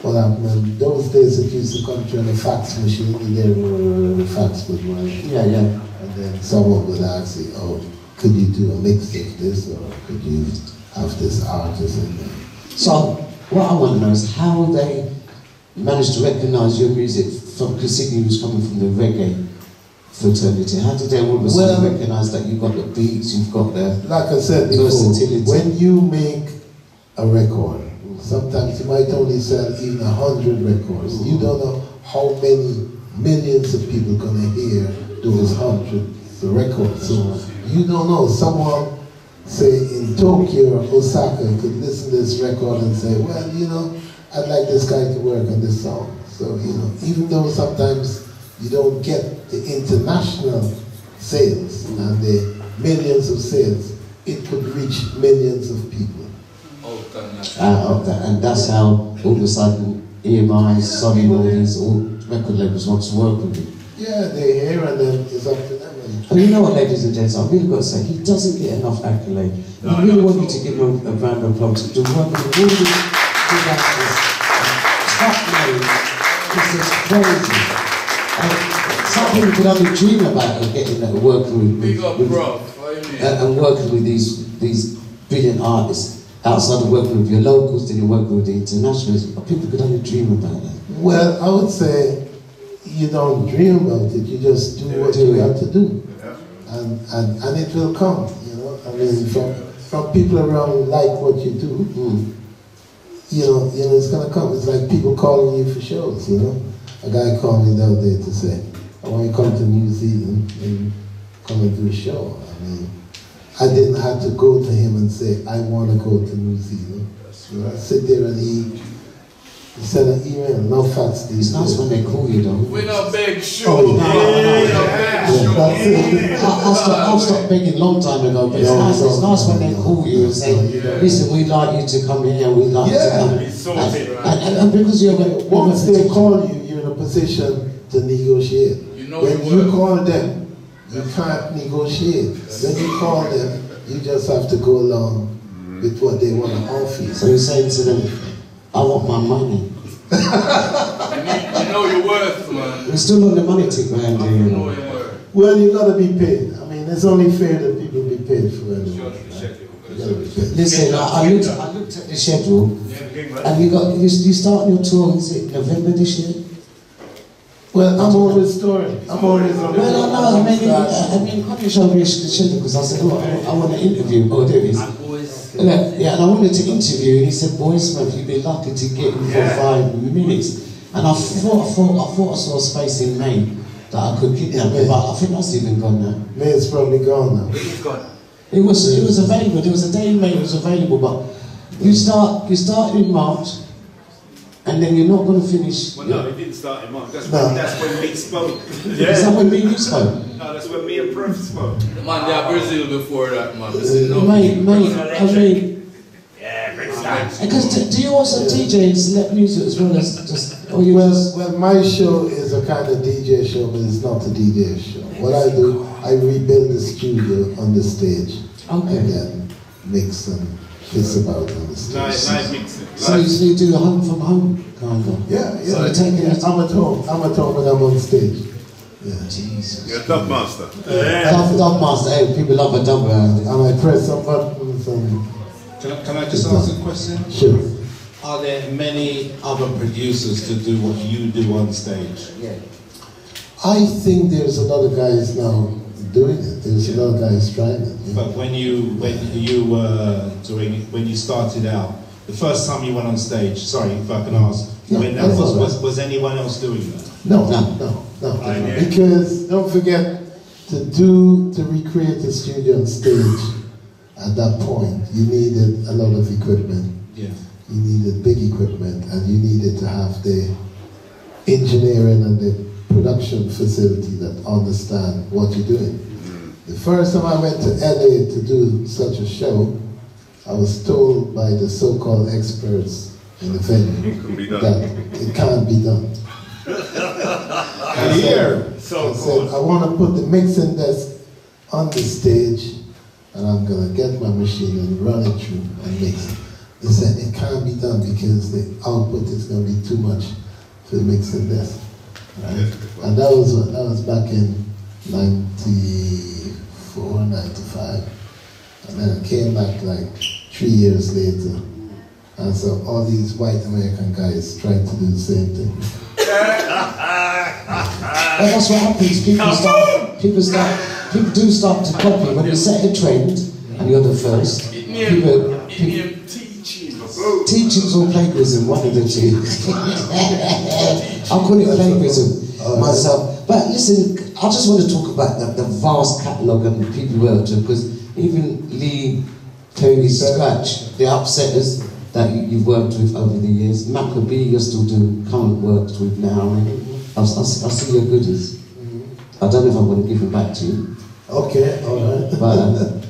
what happened. Those days it used to come through on a fax machine, and there the fax would run. Yeah, yeah. And then someone would ask you, oh, could you do a mix of this, or could you have this artist in there? So, what I want to know is how they managed to recognise your music from, because Sydney was coming from the reggae fraternity. How did they all of a sudden recognise that you've got the beats, you've got the like I said before, versatility? when you make a record, sometimes you might only sell even 100 records. You don't know how many millions of people going to hear those hundreds of records. So you don't know. Someone, say in Tokyo or Osaka, could listen to this record and say, well, you know, I'd like this guy to work on this song. So, you know, even though sometimes you don't get the international sales and the millions of sales, it could reach millions of people. And that's how all of a sudden EMI, Sony, all these all record labels want to work with you. Yeah, they're here and then it's up to them. And you know what, ladies and gents, I've really got to say, he doesn't get enough accolade. I really want you to give him a round of applause to work with all these big actors, top names. This is crazy. Some people could only dream about getting that working with and working with these brilliant artists outside of working with your locals, then you're working with the internationals. But people could only dream about that. Well, I would say you don't dream about it, you just do what you have to do. And it will come, you know. I mean, from people around who like what you do, you know, it's gonna come. It's like people calling you for shows, you know. A guy called me the other day to say, I want you to come to New Zealand and come and do a show. I mean, I didn't have to go to him and say, I want to go to New Zealand. You know, I sit there and he send an email, no fax these days. It's nice when they call you though. We're not big show. I'll stop begging a long time ago, but it's nice when they call you and say, listen, we'd like you to come here, we'd like you to come. And because you're once they call you, you're in a position to negotiate. When you call them, you can't negotiate. When you call them, you just have to go along with what they want to offer you. So you're saying to them, I want my money. You know your worth, man. We're still on the money tick, man. You know your worth. Well, you gotta be paid. I mean, it's only fair that people be paid for it. Listen, I looked at the schedule, and you start your tour. Is it November this year? Well, I'm always touring. I'm always on the road. Well, I mean, can't you show me the schedule? Because I said, oh, I want to interview. Oh, there it is. Yeah, and I wanted to interview, and he said, boy, Smurf, you'd be lucky to get him for 5 minutes. And I thought I saw a space in May that I could kidnap him, but I think that's even gone now. May's probably gone now. It's gone. It was available. There was a day in May it was available, but you start in March, and then you're not going to finish. Well, no, it didn't start in March. That's when we spoke. Is that when me and you spoke? No, that's when me and Proof spoke. Man, they are Brazil before that, man. Mate, I mean, yeah, big time. because do you also DJ and select music as well as just? Or you Well, my show is a kind of DJ show, but it's not a DJ show. What I do, I rebuild the studio on the stage. Okay. And then mix and piss about on the stage. Live mixing. So you do home from home kind of? Yeah. So you're taking it. I'm at home when I'm on stage. Yeah. Jesus. You're a dub master. Dub master. Hey, people love a dub around here. And I press some buttons and... Can I just ask a question? Sure. Are there many other producers to do what you do on stage? Yeah. I think there's a lot of guys now doing it. There's a lot of guys trying it. Yeah. But when you started out, the first time you went on stage, sorry if I can ask, was anyone else doing that? No. Because don't forget to recreate a studio on stage at that point, you needed a lot of equipment. Yeah. You needed big equipment, and you needed to have the engineering and the production facility that understand what you're doing. The first time I went to LA to do such a show, I was told by the so-called experts in the venue that it can't be done. I said, I want to put the mixing desk on the stage and I'm gonna get my machine and run it through and mix it. They said it can't be done because the output is gonna be too much for mixing this. Right? And that was back in 94, 95. And then I came back like 3 years later. And so all these white American guys tried to do the same thing. That's what happens. People do start to copy. When you set a trend and you're the first, people teachings or plagiarism, one of the two. I'll call it plagiarism myself. But listen, I just want to talk about the vast catalogue and the people we worked with, because even Lee, Tony Scratch, the Upsetters that you've worked with over the years, Maccabee you're still doing current works with now. I see your goodies. I don't know if I want to give them back to you. Okay, alright. But,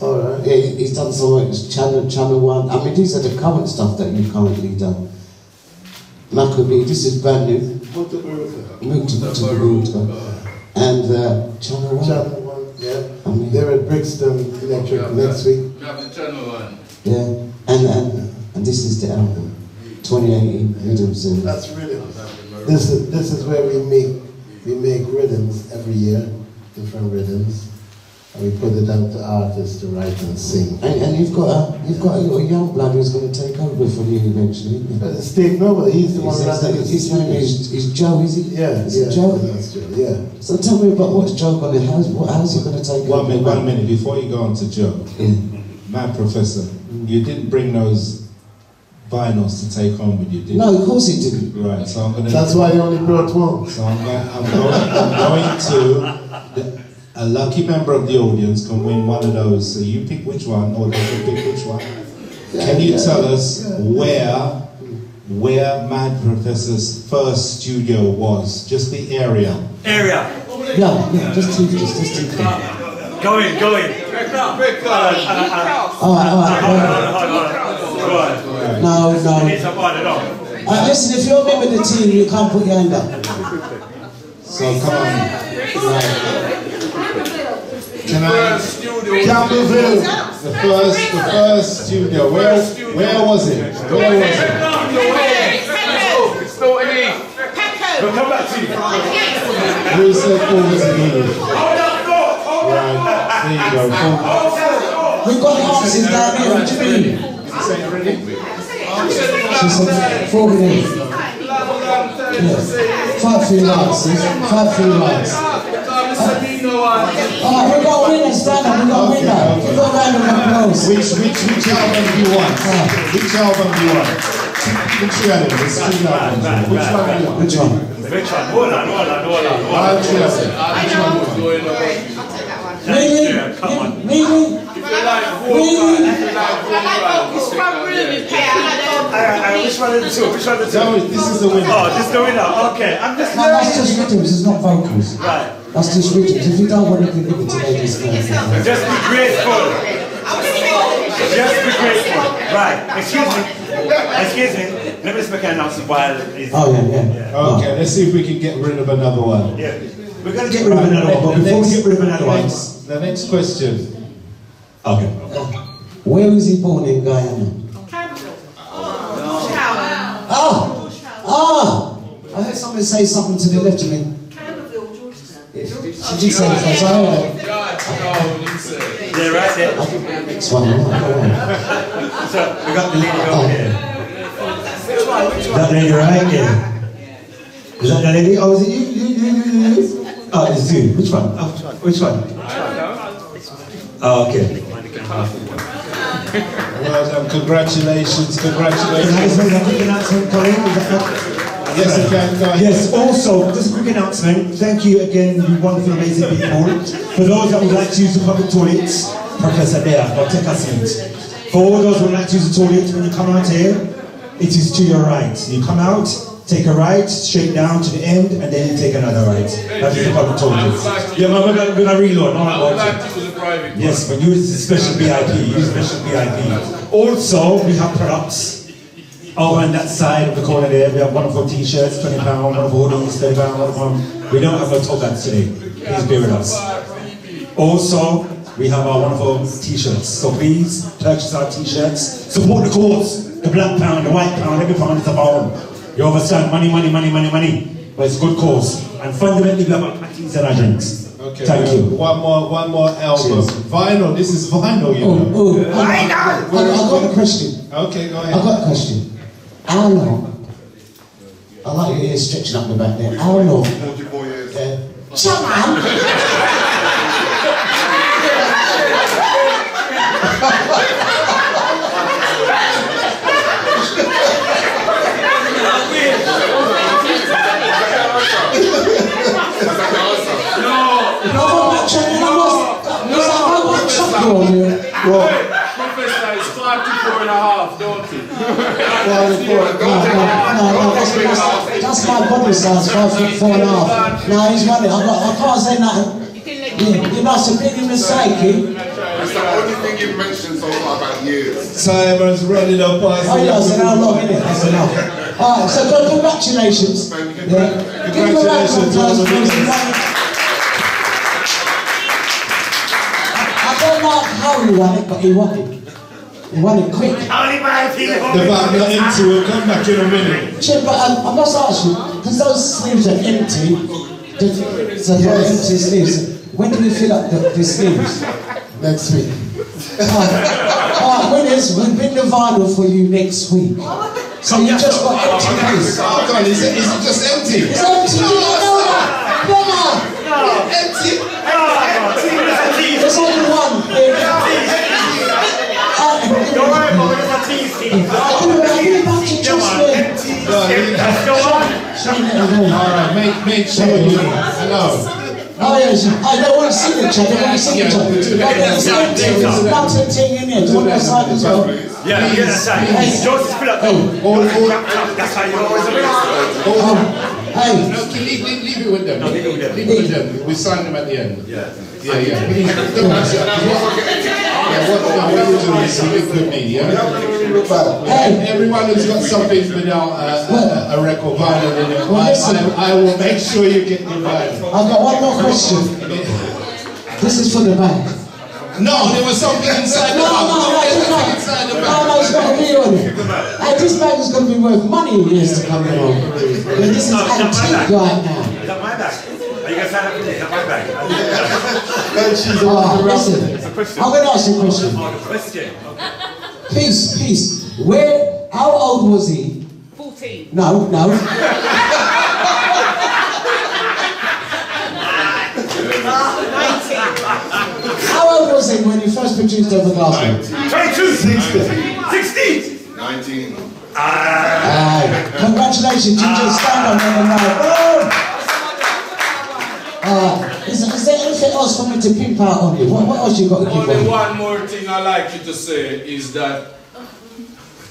alright. Yeah, he's done some work, Channel 1. I mean, these are the current stuff that you've currently done. Maccabee, this is brand new. And Channel 1. Channel 1, yeah. I mean, they're at Brixton Electric next week. We have the Channel 1. Yeah. And this is the album, 2018 Rhythm Series. That's rhythms. This is where we make rhythms every year, different rhythms, and we put it out to artists to write and sing. And you've got a little young blood who's going to take over from you eventually. Steve Noble, he's the one running it. His name is Joe, is he? Yeah, Joe? That's Joe, yeah. So tell me about what's Joe going to, how's he going to take over? One minute, before you go on to Joe. Mad Professor, you didn't bring those vinyls to take home with you, did you? No, of course he didn't. Right, so I'm going to... That's why he only brought one. So I'm going to... A lucky member of the audience can win one of those. So you pick which one, or they can pick which one. Can you tell us where Mad Professor's first studio was? Just the area. Area. Yeah, just two. Go in. No. Listen, if you're a member of the team, you can't put your hand up. So come on. Campbellville. The first studio. Where was it? We'll come back to you. Who said overseas? Right, there you go. We've got the answers down here. What do you mean? She said 4 minutes. Yeah. 5 free lights. 5 free lights. Alright, we've got winners, stand up, we've got a winner. Give a round of applause. Which album do you want? Which album do you want? Which album? It's 2 albums. Which one do you want? Which one? Hold on. Really? Come on. Really? Which one of the two? This is the winner. Oh, this is the winner. Okay. I'm just... No, that's just rhythms, it's not vocals. Right. That's just rhythms. If you don't want to give it to ladies first. Just be grateful. Right. Excuse me. Let me just make an announcement while it's... Oh, yeah. Okay, let's see if we can get rid of another one. Yeah. We're going to get rid of another one, but before we get rid of another one... The next question. Okay. Where was he born in Guyana? I heard somebody say something to the left of me. She did say it first, I heard it. Yeah, right there. Next one, So, we got the lady over here. Is that lady right here? Is that the lady? Oh, is it you? Oh, it's you. Which one? Which one? Oh, okay. Well done, congratulations. Can I just make a quick announcement, Colin? Yes, you can, go ahead. Yes, also, just a quick announcement. Thank you again, you wonderful, amazing people. For those that would like to use the public toilets, Professor there, or take a seat. For all those who would like to use the toilet, when you come out here, it is to your right. You come out, take a right, straight down to the end, and then you take another right. That is the public toilet. Yeah, but we're going to reload. Yes, but use the special VIP. Also, we have products. Over on that side of the corner there, we have one of our t-shirts, £20, one of our hoodies, £30, we don't have no tote bags today. Please bear with us. Also, we have our wonderful t-shirts. So please purchase our t-shirts. Support the cause. The black pound, the white pound, every pound is a pound. You understand? Money, money, money, money, money. But it's a good cause. And fundamentally, we have our patties and our drinks. Okay. Thank you. One more album. Cheers. Vinyl. This is vinyl, you know. I've got a question. Okay, go ahead. I've got a question. How long? I like your ears stretching up the back there. How long? 44 years. Shut up! Professor is 44 and a half, don't he? That's my body size, 5'4.5". No, he's running. I can't say nothing. You must have been a mistake, It's the only thing you've mentioned so far about years. Time has running up past. Oh yeah, I said how long, innit? That's enough. Alright, so congratulations. Yeah. Give him a round of applause, please. I don't like how he won it, but he won it. He won it quick. The back empty. We'll come back in a minute. Chip, but I must ask you, because those sleeves are empty, so they're empty sleeves. When do we fill up the sleeves? Next week. Alright, winners, we'll bring the vinyl for you next week. So you just got empty case. Oh God, is it just empty? It's empty, you don't know that. Empty. There's only one. Don't worry about it, it's a Alright, make sure you. Hello. Oh yes, I don't want to see the chat, I don't want to see the chat. There's a button thing in here, do you want that side as well? Yeah, that's right. Joseph, fill up. That's how you always Hey. No, leave it with them. Leave it with them. We sign them at the end. Yeah. What you do is you live with me, yeah? Everyone who's got something without a record vinyl in it, I will make sure you get the vinyl. I've got one more question. This is for the bag. No, there was something inside the bag. No, it's got to be on it. Hey, this bag is going to be worth money in years to come along. This is antique right now. Is that my bag? Are you going to sign up for this? Is that my bag? Listen, I'm going to ask you a question. Question. Peace. How old was he? 14. No. How old was he when you first produced Overcast? 22. 16. 19. Congratulations, you just stand on there now. Is there anything else for me to pimp out on you? What else you got to give Only on? one more thing I like you to say is that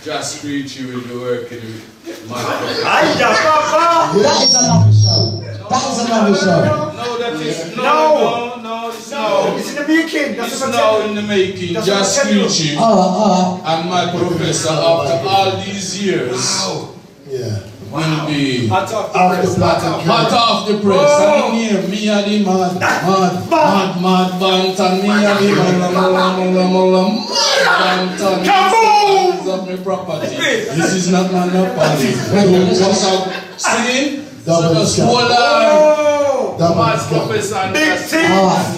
just reach you will be working with my That is another show. That is another show. No, that is no. It's in the making. It's now in the making. Just reach you. And my professor, after all these years, will be hot off the press. And here, me and the mad bantan. Me and the mad bantan. Hands of my property. This is not my property. What's up? Singing? Double Mad professor.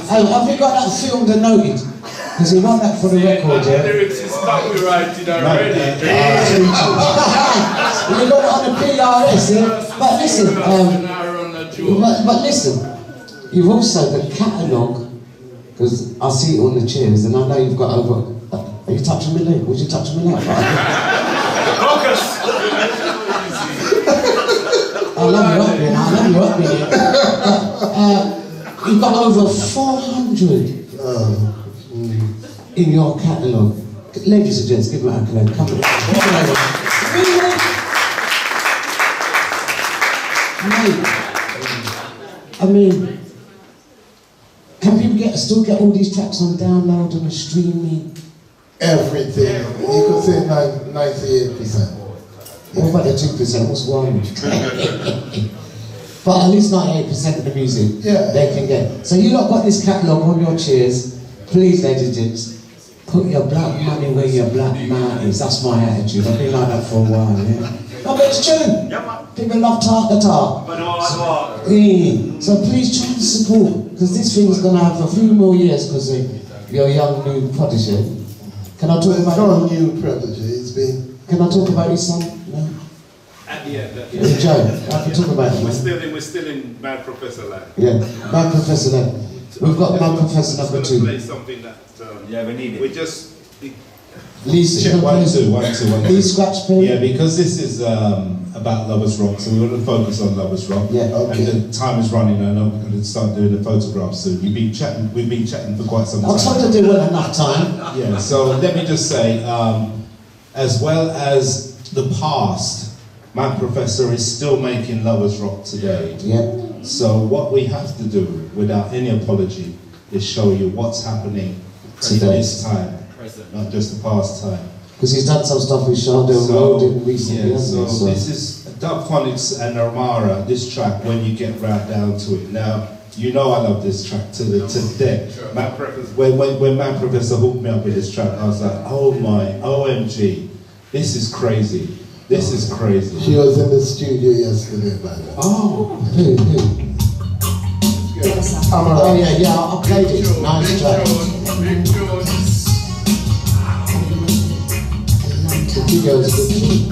Have you got that film The Noted? Because he won that for the record, yeah? The lyrics is copyrighted already. You got it on the PRS, yeah? But listen, you've also the catalogue, because I see it on the chairs, and I know you've got over. Are you touching me leg? Would you touch me leg? Focus. I love you up there. You've got over 400 in your catalogue. Ladies and gents, give me an accolade. Come on. I mean, can people still get all these tracks on download and streaming? Everything. You could say 98%. What about the 2%? What's wrong? But at least 98% of the music they can get. So you lot got this catalogue on your chairs. please, ladies and gents, put your black money where your black mouth is. That's my attitude. I've been like that for a while, yeah. No, but it's true. People love talk. Yeah. So please try to support, because this thing's going to have a few more years because you're a young new protege. Can I talk about no new protege? It's been. Can I talk about his son? No. At the end. Joe, I can talk about it. We're still in Mad Professor Land. Yeah, Mad Professor Land. We've got Mad Professor number 2. Play something that we need it. We just. Lisa, check 1, 2, 1, 2, 1, 2. Please scratch pen. Yeah, because this is about Lovers Rock, so we want to focus on Lovers Rock. Yeah, okay. And the time is running. I know we're going to start doing the photographs soon. We've been chatting for quite some time. I'll try to do well enough time. Yeah. So let me just say, as well as the past, Mad Professor is still making Lovers Rock today. Yeah. So what we have to do, without any apology, is show you what's happening today, this time, not just the past time. Because he's done some stuff with Shardell Road recently. Yeah, so this is Dubphonics and Armara, this track, When You Get Right Down to It. Now, you know I love this track to death. When Mad Professor hooked me up with this track, I was like, oh my, OMG, this is crazy. This is crazy. She was in the studio yesterday, by the way. Oh, who? Oh yeah, I played it. Nice track. The video's good.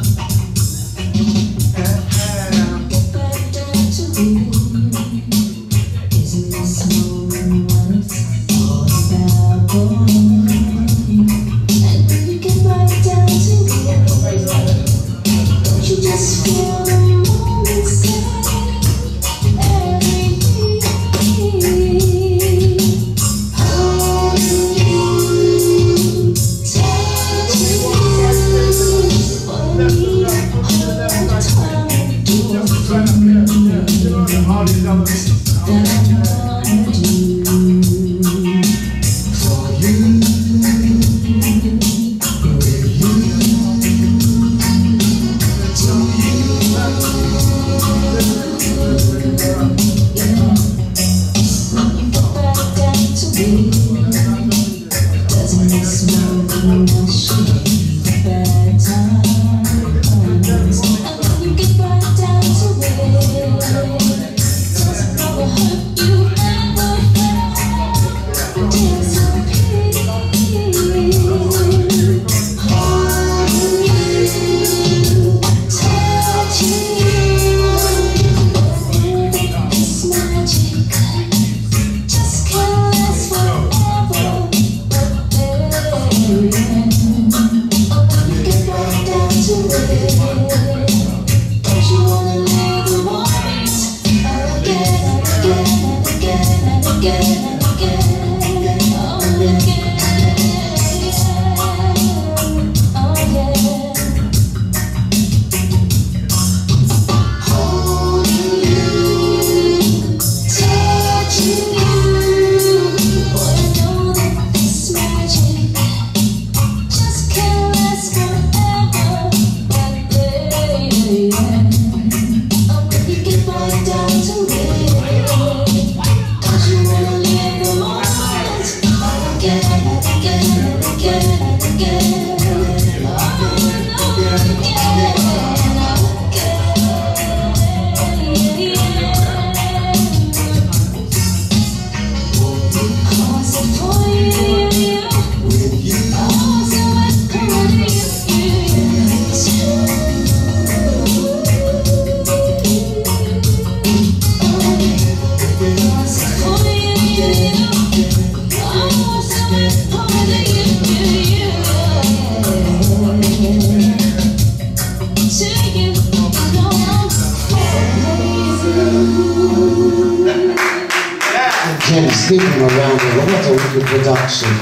Sleeping around here, what a wicked production.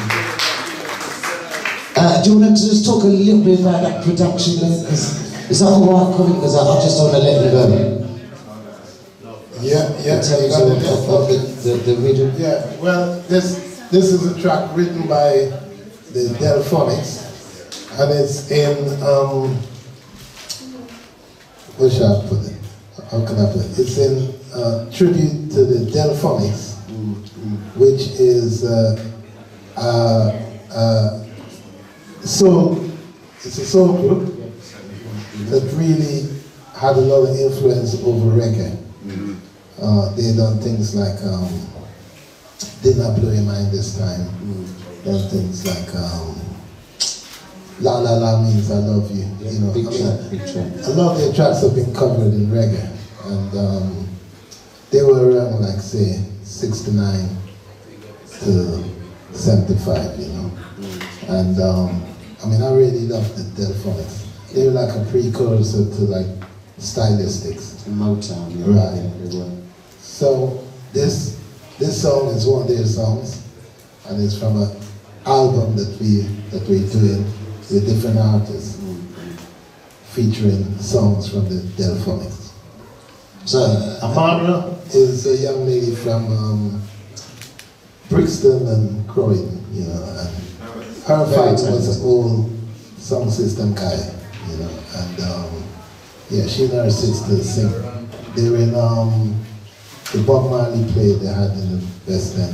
Do you want to just talk a little bit about that production then? Is that alright, Colin? Because I just don't want to let you go. Yeah. In terms of the rhythm. Yeah, well, this is a track written by the Delphonics, and it's in, where should I put it? How can I put it? It's in tribute to the Delphonics, which is So it's a soul group that really had a lot of influence over reggae. They done things like Did Not Blow Your Mind This Time. Done things like La La La Means I Love You. You know, Big track. a lot of their tracks have been covered in reggae, and they were around like say 69 to 75, you know. And I mean, I really loved the Delphonics. They were like a precursor to like Stylistics. Motown, right? Yeah. So this song is one of their songs, and it's from an album that we're doing with different artists, featuring songs from the Delphonics. So Amara is a young lady from Brixton and Croydon, you know, and her father was an old song system guy, you know, and yeah, she and her sister sing. They were in the Bob Marley play they had in the West End.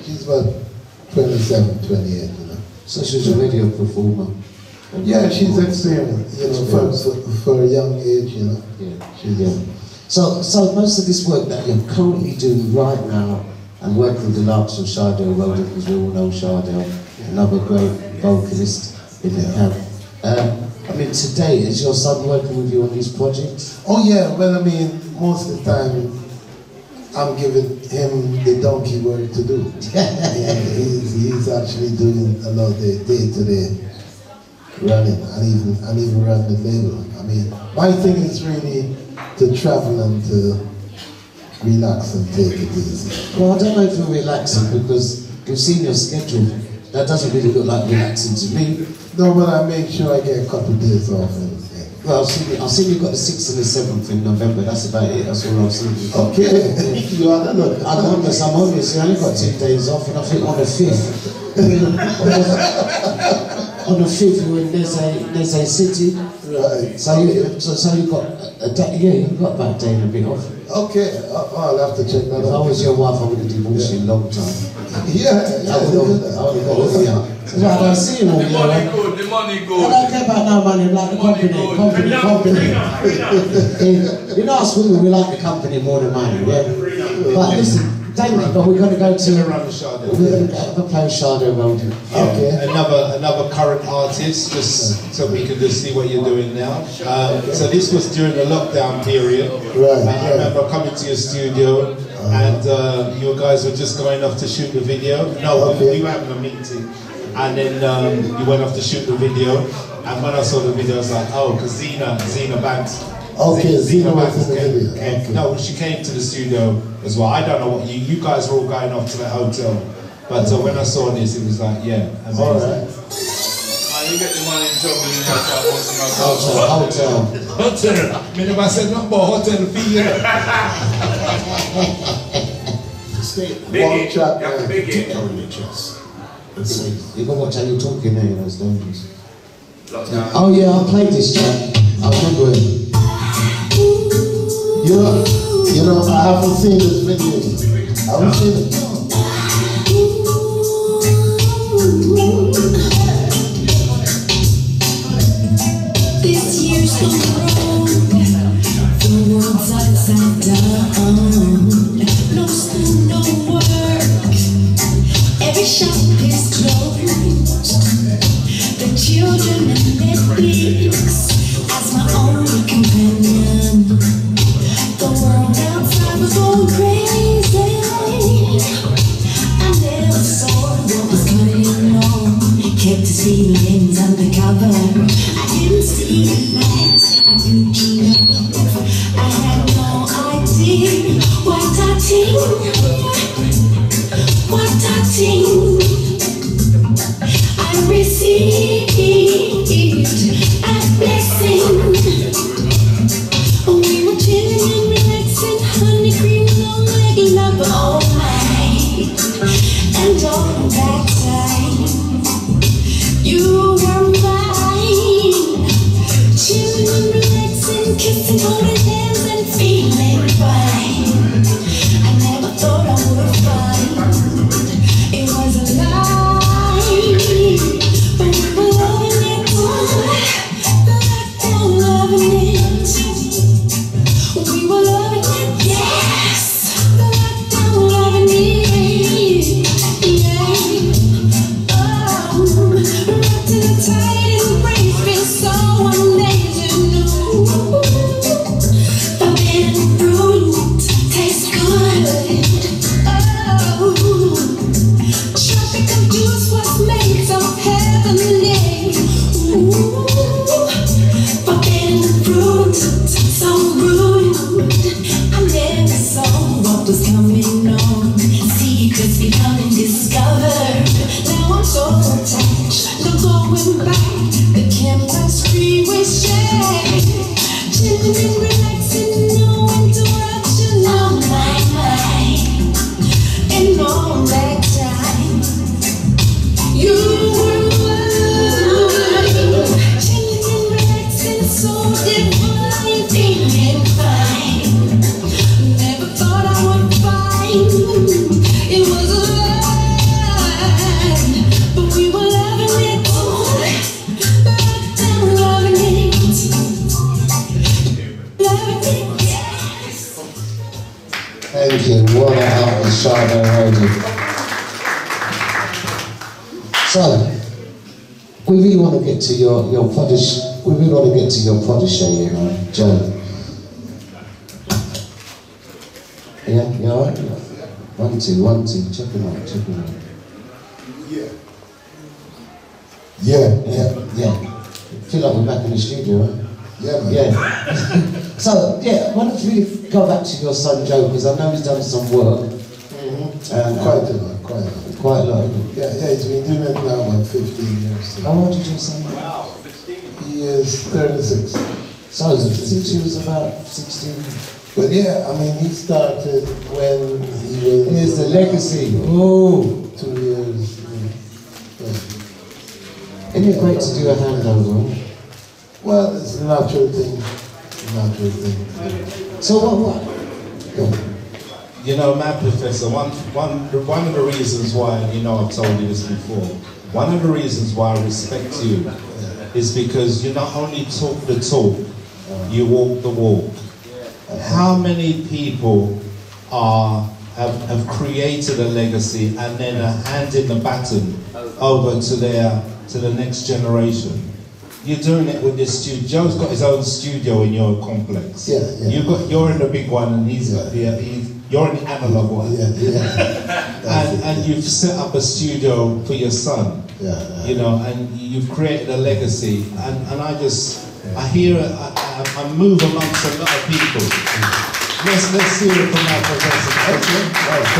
She's about 27, 28, you know. So she's already a performer. Yeah, she's experienced, you know, for a young age, you know. Yeah. So most of this work that you're currently doing right now, and working with the likes of Shardell Weldon, because we all know Shardell, another great vocalist in the camp. I mean, today, is your son working with you on these projects? Oh yeah, well I mean, most of the time I'm giving him the donkey work to do. He's actually doing a lot of the day-to-day running and even run the label. I mean, my thing is really to travel and to relax and take it easy. Well, I don't know if you're relaxing, because you've seen your schedule. That doesn't really look like relaxing to me. No, but I make sure I get a couple of days off. Well, I've seen you've got the 6th and the 7th in November. That's about it. That's all I've seen. Okay. You are the look. I'm honest. I only got 2 days off, and I think on the 5th. On the 5th, you were in Neze City. Right. So you got a day. Yeah, you got about a day and a bit off. Okay. I'll have to check that out. If I was your wife, I would have divorced you a long time. Yeah. I would have got rid of you. Well, I don't see him all year. The money good. I don't care about no money, like the company. You know us women, we like the company more than money, yeah? But listen, David, but we're going to go to... We're going to play Shardell Weldon. Okay. Another current artist, just so we can just see what you're doing now. So this was during the lockdown period. Right. I remember coming to your studio, and you guys were just going off to shoot the video. No, we were having a meeting. And then you went off to shoot the video, and when I saw the video, I was like, oh, because Zena Banks. Okay, Zena Banks was in the video. Okay. No, she came to the studio as well. I don't know what you guys were all going off to the hotel, but when I saw this, it was like, yeah, amazing. All right. You get the money in trouble in Hotel. Me never said nothing about hotel fee. One track. Big it. You can watch how you're talking there, you know, don't you? Oh yeah, I played this track. I remember it. You know, I haven't seen this video. I haven't seen it. This year's so wrong. The world's upside down. No school, no work. Every shop is closed. The children and Netflix as my only companion. The world outside was going crazy. I never saw what was going on. Kept the ceilings undercover. I didn't see the lights. I didn't know. I had no idea what I did. What I did. I received a blessing. We were chilling and relaxing, honey cream, long leg lover all night. And all that time, you were mine. Chilling and relaxing, kissing, holding hands and feeling fine. I never thought I would find Chardonnay rosé. So, we really want to get to your protege. We really want to get to your protege, you know, Joe. Yeah, you alright? 1, 2, 1, 2. Check him out. Yeah. Feel like we're back in the studio, right? Yeah. So, yeah, why don't you really go back to your son Joe, because I know he's done some work. And Quite a lot. Yeah, he's been doing it now about 15 years. So. How old did your son? Wow, 16. He is 36. So, since he was about 16. But yeah, I mean, he started when he was... Here's the legacy. Oh. 2 years. Isn't it great to do a handover? Well, it's a natural thing. So what? You know, Mad Professor, one of the reasons why, you know, I've told you this before, one of the reasons why I respect you is because you not only talk the talk, you walk the walk. How many people have created a legacy and then are handing the baton over to the next generation? You're doing it with this studio. Joe's got his own studio in your complex. Yeah. You're in the big one, and you're in the analog one. And you've set up a studio for your son. You know, and you've created a legacy. And I move amongst a lot of people. Let's hear it from that professor.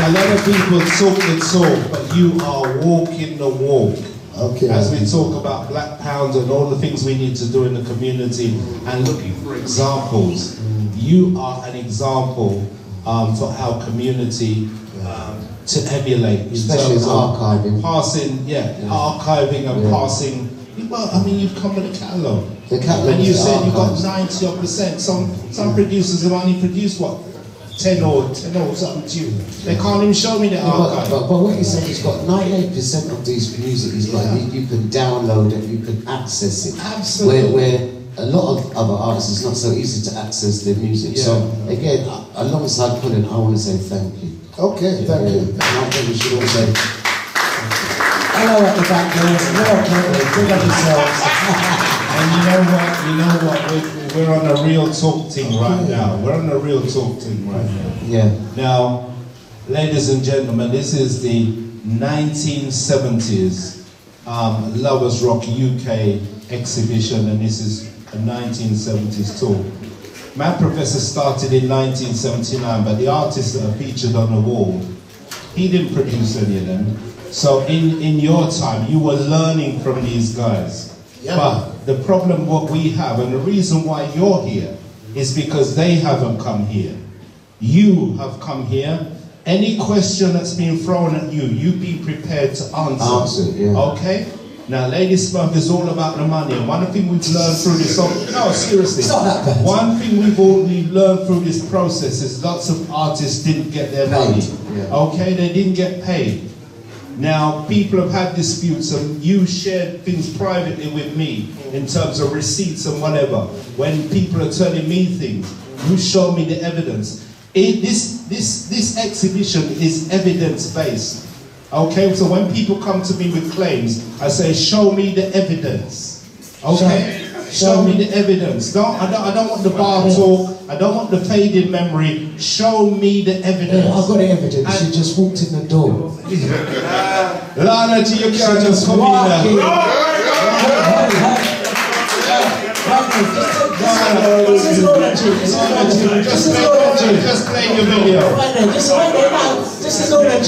A lot of people talk the talk, but you are walking the walk. As we talk about Black Pound and all the things we need to do in the community and looking for examples, you are an example for our community to emulate. Especially in archiving. Archiving and passing. Well, I mean, you've come with a catalogue. And you said you've got 90%. Some producers have only produced what? 10 or something tune. They can't even show me the archive. But what you said, he's got 98% of these music. He's got you can download it, you can access it. Absolutely. Where a lot of other artists, it's not so easy to access their music. So again, alongside Colin, I want to say thank you. Okay, thank you. And I think we should all say hello at the back there. Big up yourselves. And you know what? We're on a real talk thing right now. Yeah. Now, ladies and gentlemen, this is the 1970s Lovers Rock UK exhibition, and this is a 1970s tour. Mad Professor started in 1979, but the artists that are featured on the wall, he didn't produce any of them. So in your time, you were learning from these guys. Yeah. But the problem what we have, and the reason why you're here, is because they haven't come here. You have come here. Any question that's been thrown at you, you've been prepared to answer. Okay? Now, Lady Smurf is all about the money, and one thing we've learned through this, seriously, it's not that bad. One thing we've learned through this process is lots of artists didn't get their money. Okay? They didn't get paid. Now, people have had disputes, and you shared things privately with me in terms of receipts and whatever. When people are telling me things, you show me the evidence. This exhibition is evidence-based. Okay, so when people come to me with claims, I say, show me the evidence. Okay? Show me the evidence. I don't want the bar talk. I don't want the faded memory. Show me the evidence. Yeah, I've got the evidence. She just walked in the door. Lana, you can't just come in there. Just play your video. This is all that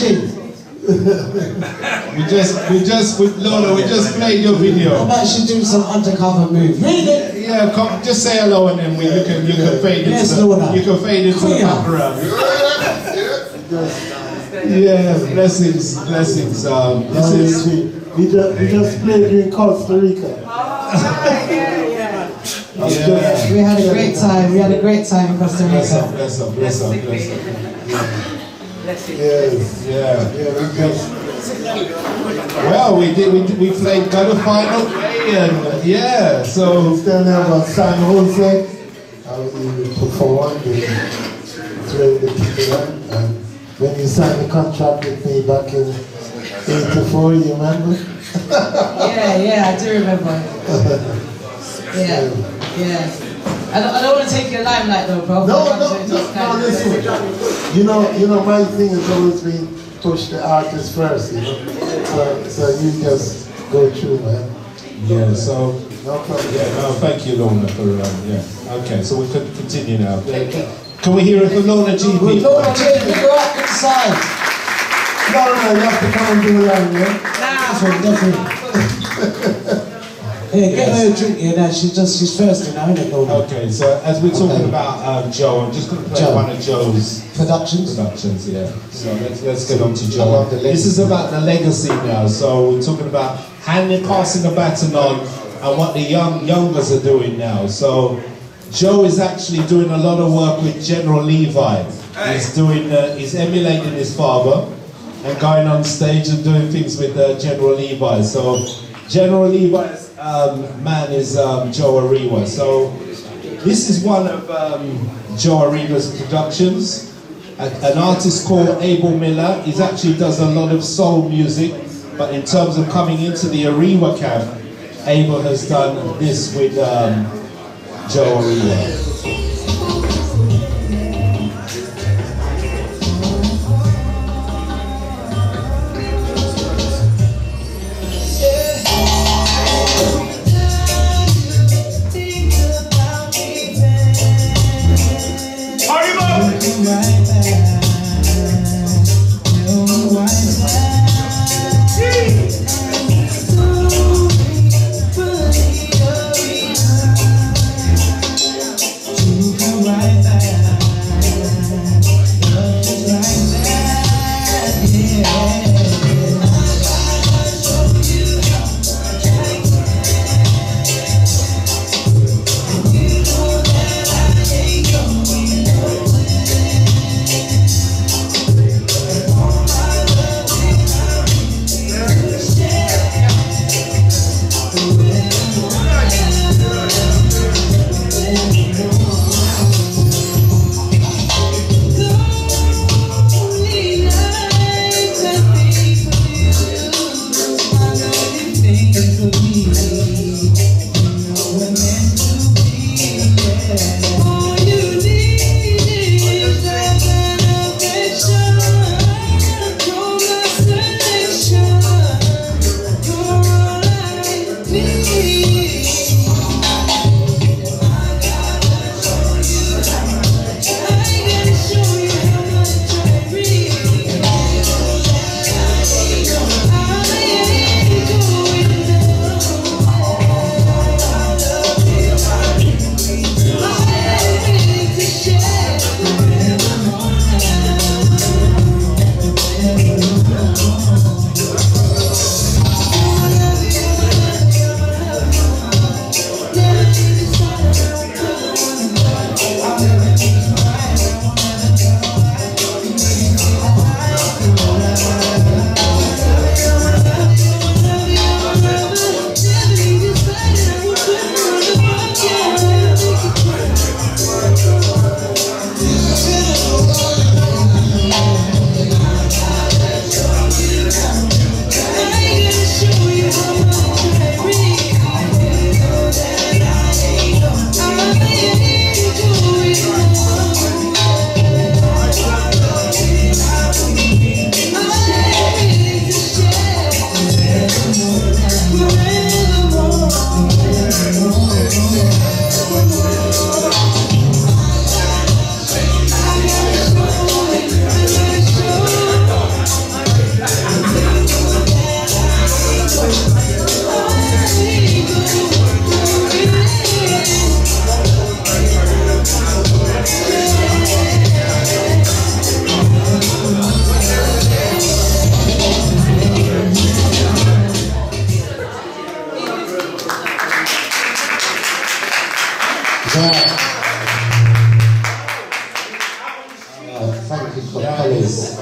we just played your video. I'm actually doing some undercover move. Really? Yeah, come, just say hello and then you can fade into the background. Yeah, blessings. We just played in Costa Rica. We had a great time. We had a great time in Costa Rica. Bless up. Well, we played got a final play, and so still never San Jose. We performed and trained the people and when you signed the contract with me back in '84, you remember? Yeah, I do remember. Yeah. I don't want to take your limelight though, bro. No, listen. You know, my thing has always been push the artist first, you know. So you just go through, man. Yeah, so no problem. Yeah, no, thank you, Lorna, for yeah. Okay, so we can continue now. Can we hear it for Lorna GP? Lorna GP, go up inside. No, you have to come and do it on, yeah? Definitely. Yeah, get her a drink here now. She's thirsty now, isn't it, Lorna? Okay, so as we're talking about Joe, I'm just going to play one of Joe's productions. Yeah. So let's get on to Joe. This is about the legacy now. So we're talking about passing the baton on and what the youngers are doing now. So Joe is actually doing a lot of work with General Levi. He's emulating his father and going on stage and doing things with General Levi. So General Levi's man is Joe Ariwa. So this is one of Joe Ariwa's productions. An artist called Abel Miller. He actually does a lot of soul music, but in terms of coming into the Ariwa camp, Abel has done this with Joe Ariwa.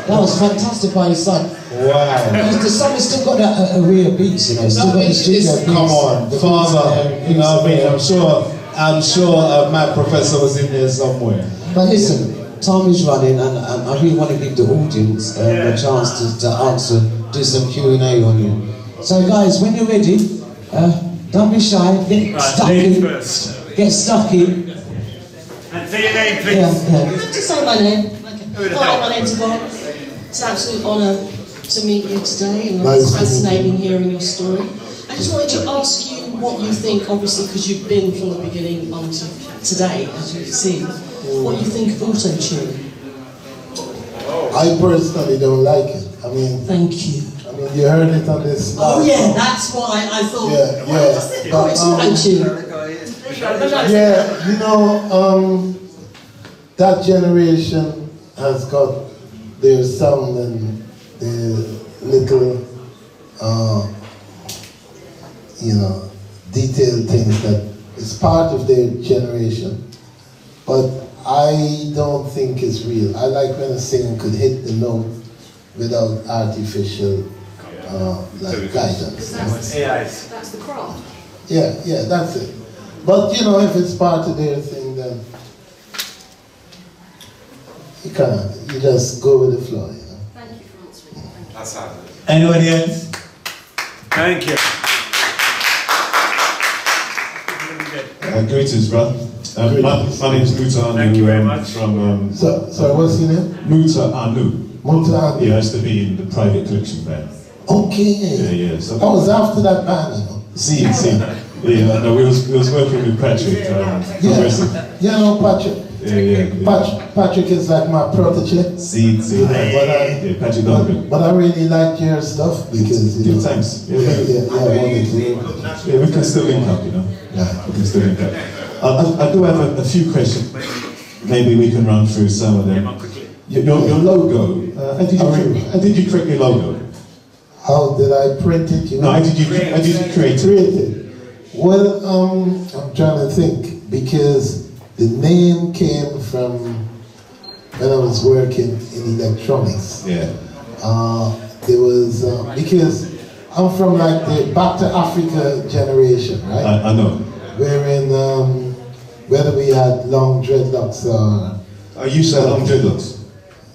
That was fantastic by his son. Wow. The son has still got that real beats, you know. Still got the studio beats. Come on, father. You know what I mean? I'm sure Matt Professor was in there somewhere. But listen, time is running, and I really want to give the audience a chance to answer, do some Q&A on you. So guys, when you're ready, don't be shy, get stuck in. Get stuck in. And say your name, please. Yeah. Just say my name. Okay. Hi, my name's Yvonne. It's an absolute honour to meet you today, and it's fascinating hearing your story. I just wanted to ask you what you think, obviously, because you've been from the beginning on to today, as you've seen, what you think of auto-tune. I personally don't like it. I mean, thank you. I mean, you heard it on this. Oh yeah, that's why I thought. Yeah. It's auto-tune. Yeah, you know, that generation has got their sound and their little, you know, detailed things that is part of their generation. But I don't think it's real. I like when a singer could hit the note without artificial like guidance. That's the craft. Yeah, that's it. But you know, if it's part of their thing, then you just go with the flow, you know. Thank you for answering. That's how it is. Anybody else? Thank you. Greetings, bro. My name is Muta Anu. Thank you very much. From, so what's your name? Muta Anu. Muta Anu. Yeah, I used to be in the private collection band. Okay. Yeah. So I was after that band, you know. See. Yeah, no, we was working with Patrick. Yeah, no, Patrick. Yeah. Patrick is like my protege. See. Yeah, Patrick Duncan. But I really like your stuff because you know. Thanks. Yeah, I wanted to. Yeah, we can still link up, you know. Yeah, we can still link up. I do have a few questions. Maybe we can run through some of them. Your logo. How did you create your logo? How did I print it? You know? No, how did you create it? Well, I'm trying to think because the name came from when I was working in electronics. Yeah. There was because I'm from like the Back to Africa generation, right? I know. Wherein whether we had long dreadlocks or. I used to have long dreadlocks.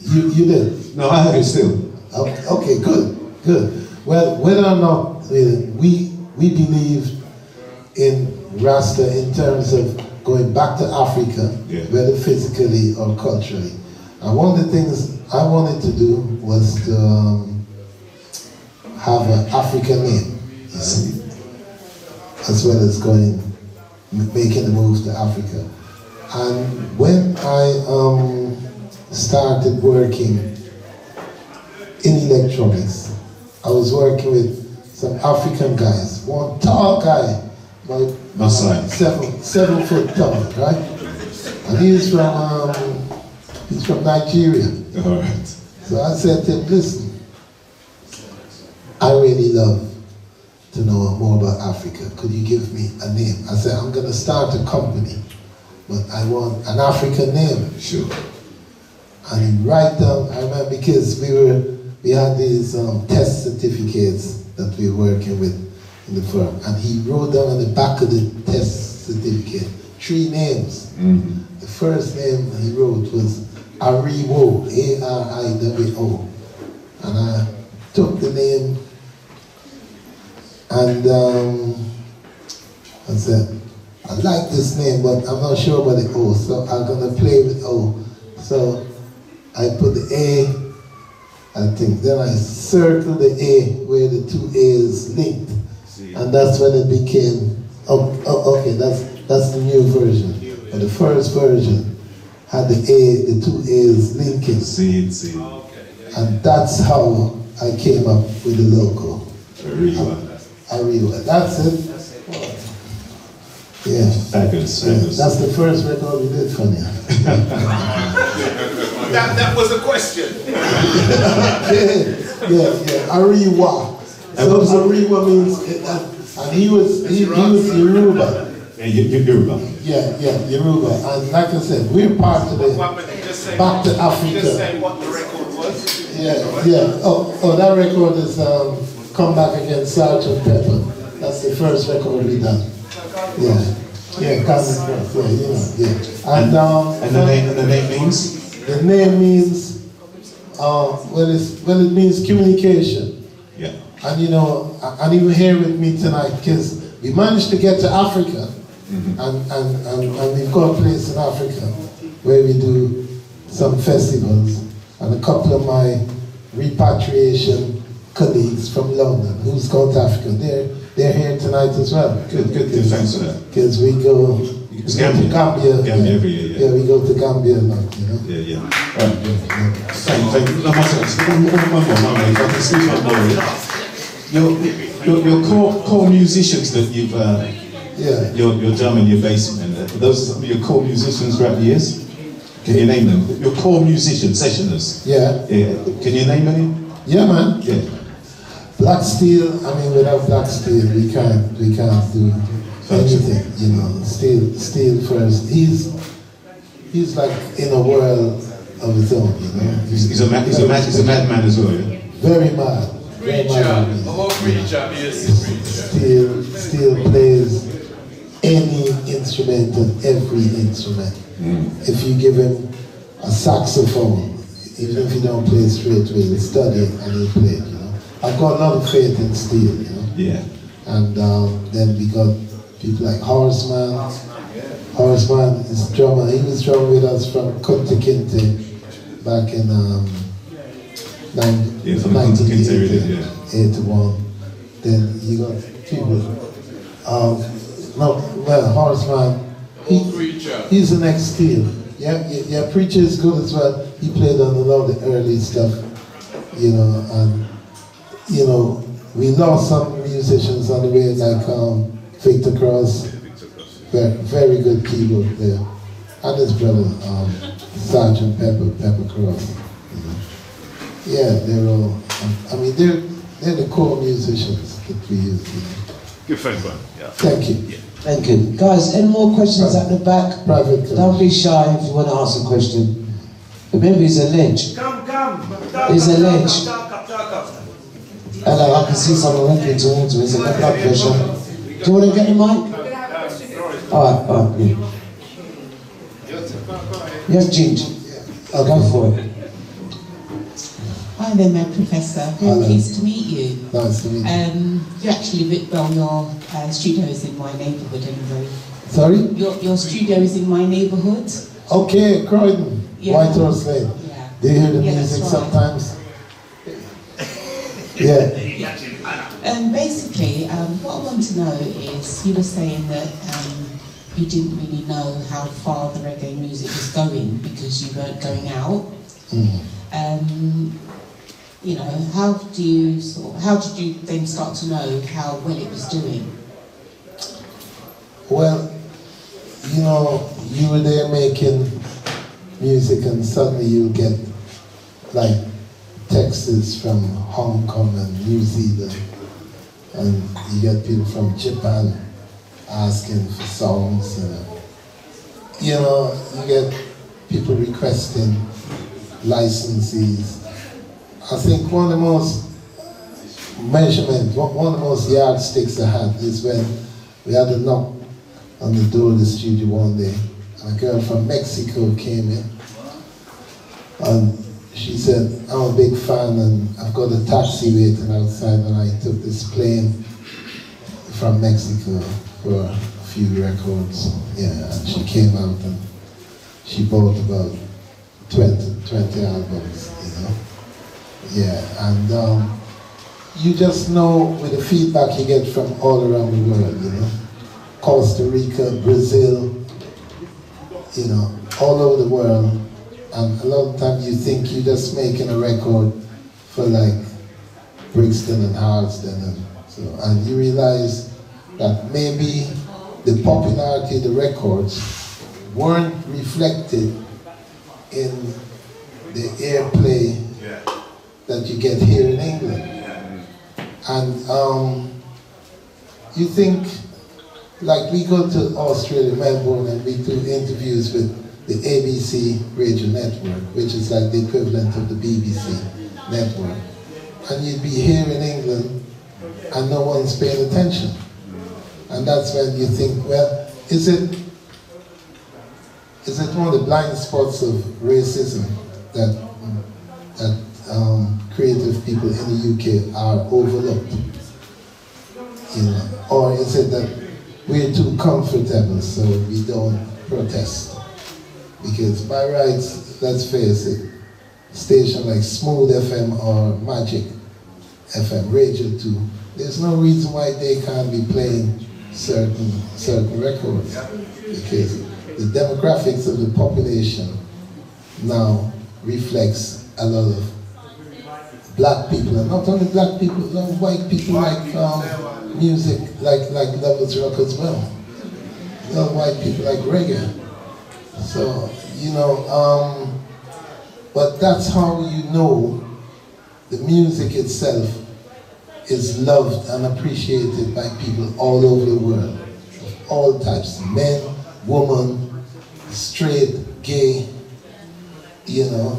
You did? No, I have it still. Okay, good. Well, whether or not we believe in Rasta in terms of going back to Africa, whether physically or culturally. And one of the things I wanted to do was to have an African name, as well as making the move to Africa. And when I started working in electronics, I was working with some African guys. One tall guy, about 7 foot tall, right? And he's from Nigeria. All right. So I said to him, listen, I really love to know more about Africa. Could you give me a name? I said, I'm going to start a company, but I want an African name. Sure. And he write down, I remember because we had these test certificates that we were working with in the firm. And he wrote down on the back of the test certificate 3 names. Mm-hmm. The first name he wrote was Ariwo, A-R-I-W-O. And I took the name and I said, I like this name, but I'm not sure about the O, so I'm gonna play with O. So I put the A, I think, then I circled the A where the 2 A's linked. And that's when it became, okay, that's the new version. But the first version had the 2 A's linking. And that's how I came up with the logo. Ariwa. That's it. Yeah. Fabulous. That's the first record we did for you. That was a question. yeah. Ariwa. So Ariwa means, and he was Yoruba. Yoruba. Yeah, Yoruba. And like I said, we're part of the Back to Africa. Just say what the record was. Yeah. Oh, that record is Come Back Again, Sgt. Pepper. That's the first record we done. Yeah, Common Cross. Yeah. And the name means? The name means, well, it means communication. Yeah. And you know, and you were here with me tonight because we managed to get to Africa, and we've got a place in Africa where we do some festivals, and a couple of my repatriation colleagues from London who's gone to Africa, they're here tonight as well. Good, thanks for that. Because we go to Gambia. Gambia every year, yeah. Yeah, we go to Gambia a lot, you know. Yeah. Thank you. No, if I can speak on more, your core musicians that you've your drum and your bass, and those are some of your core musicians throughout the years. Can you name them? Your core musicians, sessioners. Yeah. Can you name any? Yeah, man. Yeah. Black Steel. I mean, without Black Steel, we can't do anything. You know, Steel first. He's like in a world of his own. You know. He's a madman as well. Yeah? Very mad. Steel plays any instrument and every instrument. If you give him a saxophone, even if you don't play straight away, he'll study it and he'll play it, you know. I've got a lot of faith in Steel, you know. Yeah. And then we got people like Horseman. Horseman is drummer. He was drumming with us from Kunta Kinte back in 1981. Then you got people. Horseman. He's the next Steel. Yeah, Preacher is good as well. He played on a lot of the early stuff, you know, and you know, we lost some musicians on the way, like Victor Cross, very good keyboard player, and his brother, Sergeant Pepper Cross. You know. Yeah, they're all. I mean, they're the core musicians that we use. You know. Good friend, man. Yeah. Thank you. Yeah. Thank you. Guys, any more questions at the back? Private. Don't be shy if you want to ask a question. Remember, he's a ledge. Come. He's a ledge. And I can see someone walking towards me. It's a blood pressure. Do you want to get the mic? Alright, yeah. Yes, Ginger. I'll go for it. Hi there, my professor. Very pleased to meet you. Nice to meet you. You actually live well. Your studio is in my neighbourhood anyway. Sorry? Your studio is in my neighbourhood. Okay, Croydon, Yeah. White Horse Lane. Yeah. Do you hear the Yeah, music that's right. sometimes? Yeah. Basically, what I want to know is, you were saying that you didn't really know how far the reggae music was going because you weren't going out. You know, how did you then start to know how well it was doing? Well, you know, you were there making music and suddenly you get like texts from Hong Kong and New Zealand, and you get people from Japan asking for songs, and you know, you get people requesting licenses. I think one of the most one of the most yardsticks I had is when we had a knock on the door of the studio one day, and a girl from Mexico came in, and she said, I'm a big fan and I've got a taxi waiting outside, and I took this plane from Mexico for a few records. Yeah, and she came out and she bought about 20 albums, you know. Yeah, and you just know with the feedback you get from all around the world, you know. Costa Rica, Brazil, you know, all over the world. And a lot of times you think you're just making a record for like Brixton and Harlesden, and you realize that maybe the popularity of the records weren't reflected in the airplay that you get here in England. And you think, like we go to Australia, Melbourne, and we do interviews with the ABC radio network, which is like the equivalent of the BBC network. And you'd be here in England and no one's paying attention. And that's when you think, well, is is it one of the blind spots of racism that creative people in the UK are overlooked? You know, or is it that we're too comfortable so we don't protest? Because by rights, let's face it, station like Smooth FM or Magic FM, Radio 2, there's no reason why they can't be playing certain records, because the demographics of the population now reflects a lot of black people, and not only black people, a lot of white people like music, like Lovers Rock as well. A lot of white people like reggae. So, you know, but that's how you know the music itself is loved and appreciated by people all over the world, of all types, men, women, straight, gay, you know,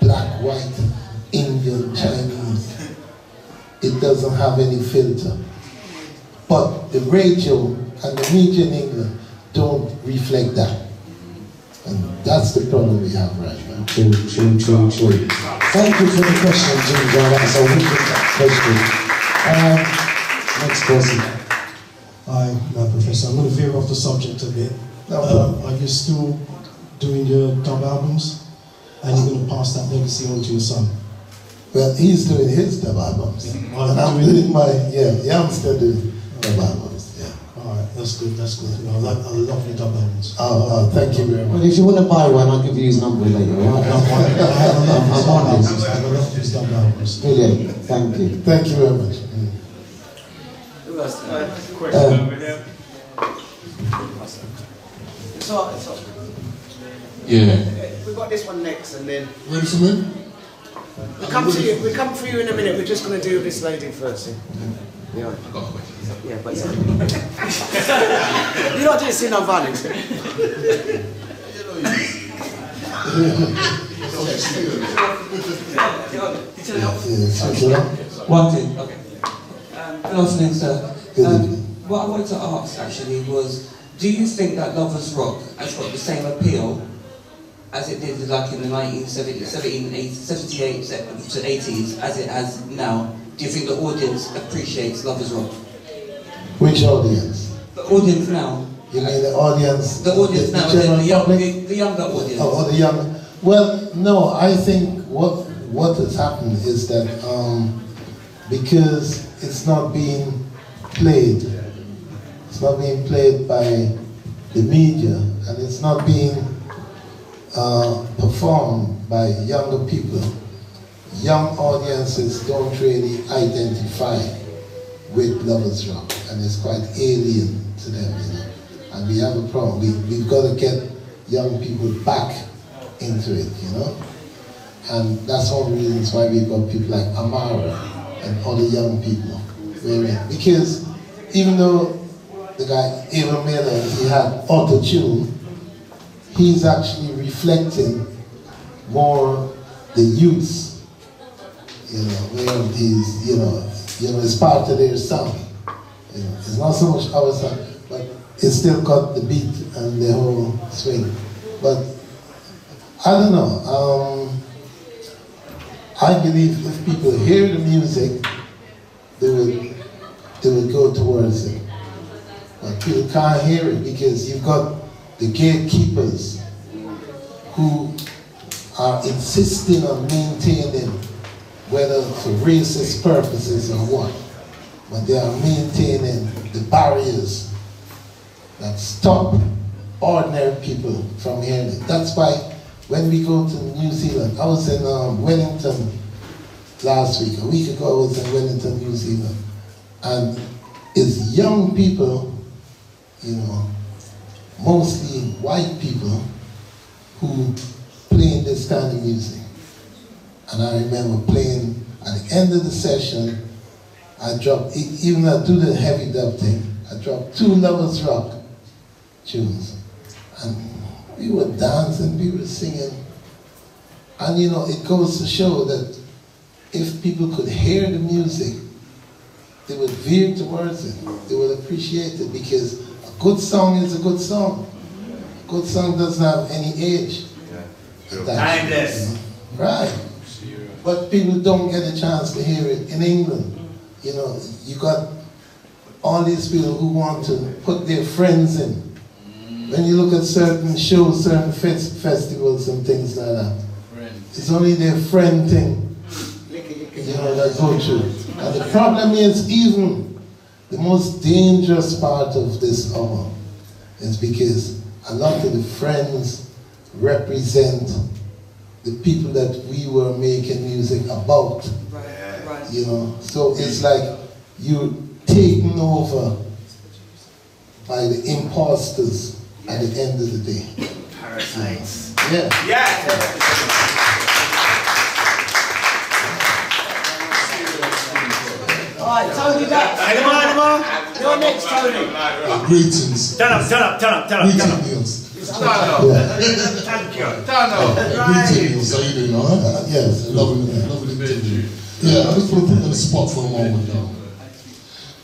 black, white, Indian, Chinese. It doesn't have any filter. But the radio and the media in England don't reflect that. And that's the problem we have right now. True. Thank you for the question, Ginger. That's a wicked question. Next person. Hi, my professor. I'm going to veer off the subject a bit. Are you still doing your dub albums? And you're going to pass that legacy on to your son? Well, he's doing his dub albums. Yeah. And I'm doing my, I'm still doing dub albums. Yeah. Alright, that's good. You know, I love your dub albums. Oh, thank you very much. Well, if you want to buy one, I'll give you his number later, alright? I have a lot of his dub albums. Brilliant, thank you. Thank you very much. Who else? Question over here. It's all. Yeah. We've got this one next, and then wait a minute. We come to you. We come for you in a minute. We're just going to do this lady first. Yeah. Yeah, but you're not doing no violence. One thing. Okay. Good afternoon, sir. What I wanted to ask actually was, do you think that Lovers Rock has got the same appeal as it did like in the 1978 to 80s as it has now? Do you think the audience appreciates Lovers Rock? Which audience? The audience now. You mean the audience? The audience now, the younger audience. Oh, the younger. Well, no, I think what has happened is that because it's not being played, it's not being played by the media, and it's not being performed by younger people. Young audiences don't really identify with Lovers Rock, and it's quite alien to them, you know. And we have a problem. We've got to get young people back into it, you know. And that's one of the reasons why we've got people like Amara and other young people. Because even though the guy, Ava Miller, he had auto-tune, he's actually reflecting more the youths, you know, where he's, you know, it's part of their sound. You know, it's not so much our sound, but it's still got the beat and the whole swing. But I don't know. I believe if people hear the music, they would go towards it. But people can't hear it because you've got the gatekeepers who are insisting on maintaining, whether for racist purposes or what, but they are maintaining the barriers that stop ordinary people from hearing it. That's why when we go to New Zealand, I was in Wellington last week, a week ago I was in Wellington, New Zealand, and it's young people, you know, mostly white people who playing this kind of music. And I remember playing, at the end of the session, I dropped, even though I do the heavy dub thing, I dropped 2 Lovers Rock tunes. And we were dancing, we were singing. And you know, it goes to show that if people could hear the music, they would veer towards it, they would appreciate it, because a good song is a good song. A good song doesn't have any age. Timeless. Right. But people don't get a chance to hear it in England. You know, you got all these people who want to put their friends in. When you look at certain shows, certain festivals and things like that, it's only their friend thing, you know, that go through. And the problem is, even the most dangerous part of this hour is because a lot of the friends represent the people that we were making music about. You know, so it's like you're taken over by the imposters at the end of the day. Parasites. Yeah. Yeah. Alright, Tony, back. You're next, Tony. Greetings. Turn up. Greetings. Thank you. Greetings. How you doing, alright? Yes. Lovely to meet you. Yeah, I just want to put on the spot for a moment now.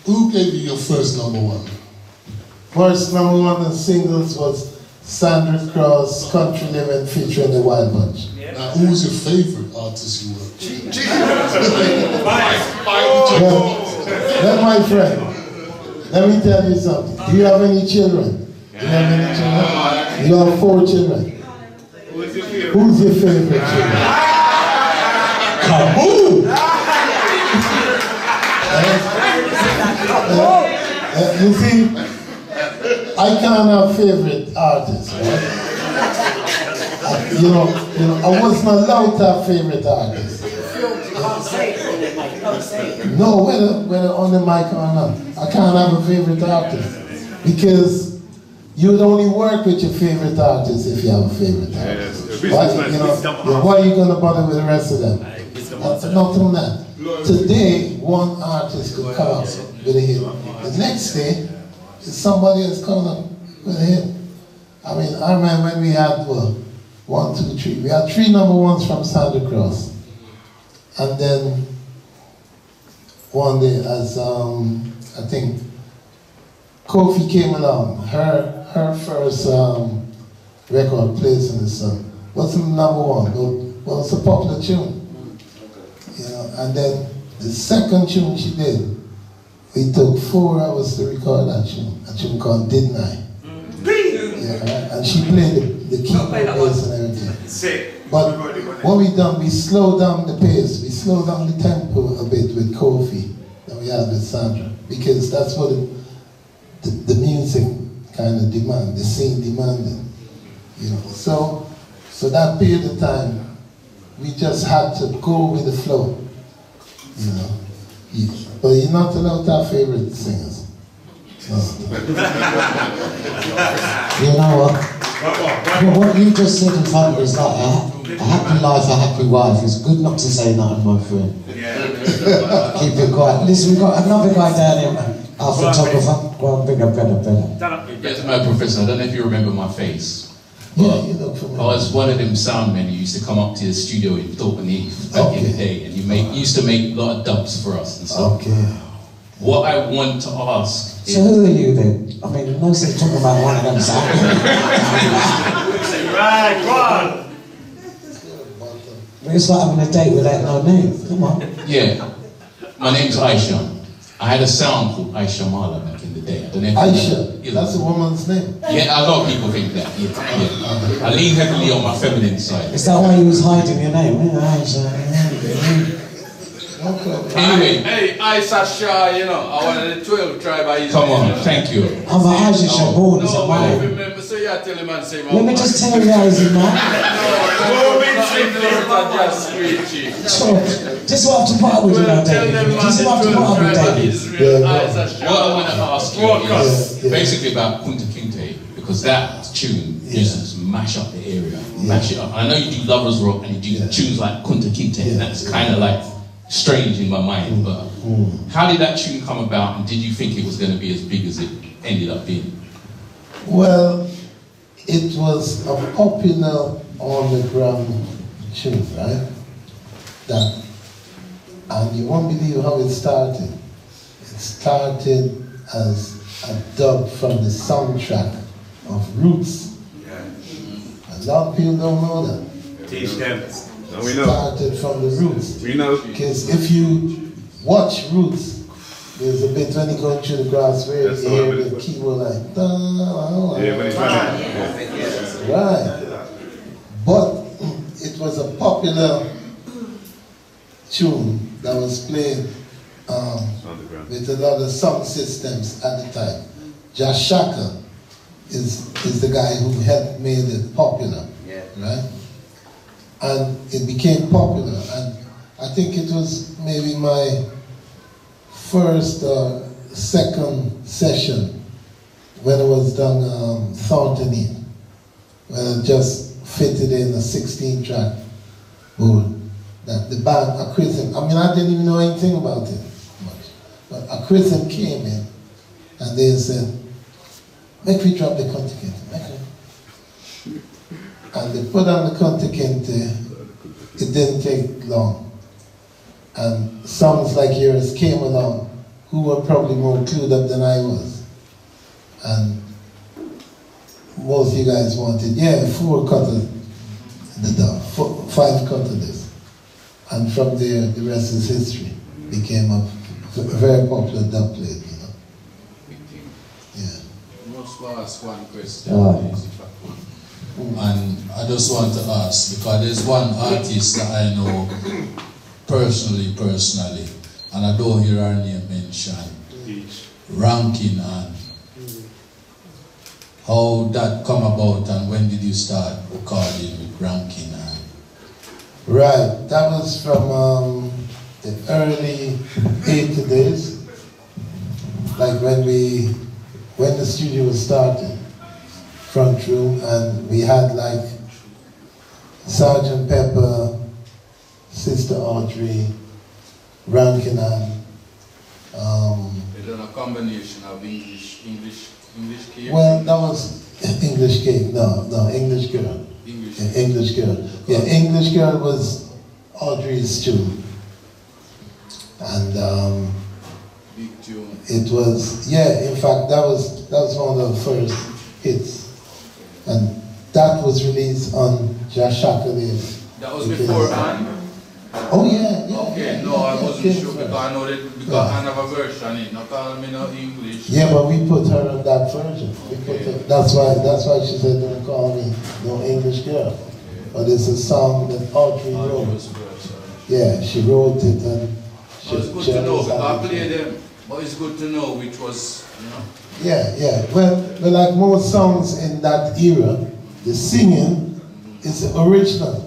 Who gave you your first number one? First number one in singles was Sandra Cross, Country Living featuring the Wild Bunch. Now, who was your favorite artist you worked with? Then my friend, let me tell you something. Do you have any children? You have any children? You have 4 children. Who's your favorite children? Kaboom! You see, I can't have favorite artists, right? You know, I wasn't allowed to have favorite artists. No, whether on the mic or not, I can't have a favorite artist because you would only work with your favorite artist if you have a favorite artist. Why are you going to bother with the rest of them? Not on that. Today, one artist could come up with a hit. The next day, somebody else coming up with a hit. I mean, I remember when we had 1, 2, 3. We had 3 number ones from Santa Cruz. And then one day, as I think Kofi came along, her first record placed in the sun wasn't number one, but was a popular tune. You know, and then the second tune she did, we took 4 hours to record that tune. A tune called Didn't I? Yeah, and she played the keyboard bass and everything. But what we done, we slowed down the pace, we slowed down the tempo a bit with Kofi that we had with Sandra, because that's what the music kind of demand, the scene demanded, you know. So that period of time, we just had to go with the flow, you know. But you're not allowed to have favorite singers. No. You know what? What you just said in front of me is like a happy life, a happy wife. It's good not to say nothing, my friend. Keep it quiet. Listen, we've got another guy down here, our photographer. Go on, bigger. Yes, my professor, I don't know if you remember my face. Yeah, you look familiar. I was one of them sound men who used to come up to the studio in Thorpe Heath back in the day, and you used to make a lot of dubs for us and stuff. Okay. What I want to ask is... So who are you then? I mean, no sense talking about one of them sound. Right, go on. It's like having a date without no name. Come on. Yeah. My name's Aisha. I had a sound called Aisha Mala back in the day. I don't know if Aisha? That's a woman's name? Yeah, a lot of people think that. Yeah. I lean heavily on my feminine side. Is that why you was hiding your name? Yeah, Aisha. Anyway. Hey, Aisha Shah, you know, I wanted the 12 tribe. Come on, thank you. I'm an Aisha Shaboon, is a man. Remember, so you tell him and say, let me just tell you how he's a man. Just what I have to put up with you now, David. Just what I have to put up with David. What I want to ask you is basically about Kunta Kinte, because that tune used to mash up the area, mash it up. I know you do Lovers Rock and you do tunes like Kunta Kinte, and that's kind of like strange in my mind, but how did that tune come about, and did you think it was going to be as big as it ended up being? Well, it was a popular on the ground tune, right? And you won't believe how it started. It started as a dub from the soundtrack of Roots. A lot of people don't know that. Teach them. No, we know. Started from the roots. We know. Because if you watch roots, there's a bit when you go through the grass where you hear the keyboard like, yeah, when it's running. Right. But it was a popular tune that was played with a lot of sound systems at the time. Josh Shaka is the guy who helped made it popular, right? And it became popular, and I think it was maybe my first or second session when it was done Thornton Inn, when it just fitted in a 16-track board. That the band, a Christian, I mean, I didn't even know anything about it much, but a Christian came in and they said, make we drop the Conticente, and they put on the Conticente. It didn't take long. And songs like yours came along, who were probably more clued up than I was. And most of you guys wanted, 4 cutters, five cutters. And from there, the rest is history. Became a very popular dub plate, you know. I must ask one question, please, if I could. And I just want to ask, because there's one artist that I know personally, and I don't hear her name mentioned, Rankin Ann. How that come about, and when did you start recording with Rankin Ann? Right, that was from the early 80 days, like when the studio was started, front room, and we had like Sgt. Pepper, Sister Audrey, Rankin Ann. They done a combination of English cake? Well, that was English cake, no, English Girl. English Girl. Yeah, English Girl was Audrey's tune. And big tune. It was, in fact, that was one of the first hits. And that was released on Josh Shaka there. That was before Anne? Oh yeah. Okay, no, I wasn't sure because I know that because Anne have a version in. Not call me no English. Yeah, but we put her on that version. That's why she said, don't call me no English Girl. But it's a song that Audrey wrote. Yeah, she wrote it and it's good to know, because I play them, but it's good to know which was, you know. Yeah. Well, like most songs in that era, the singing is the original.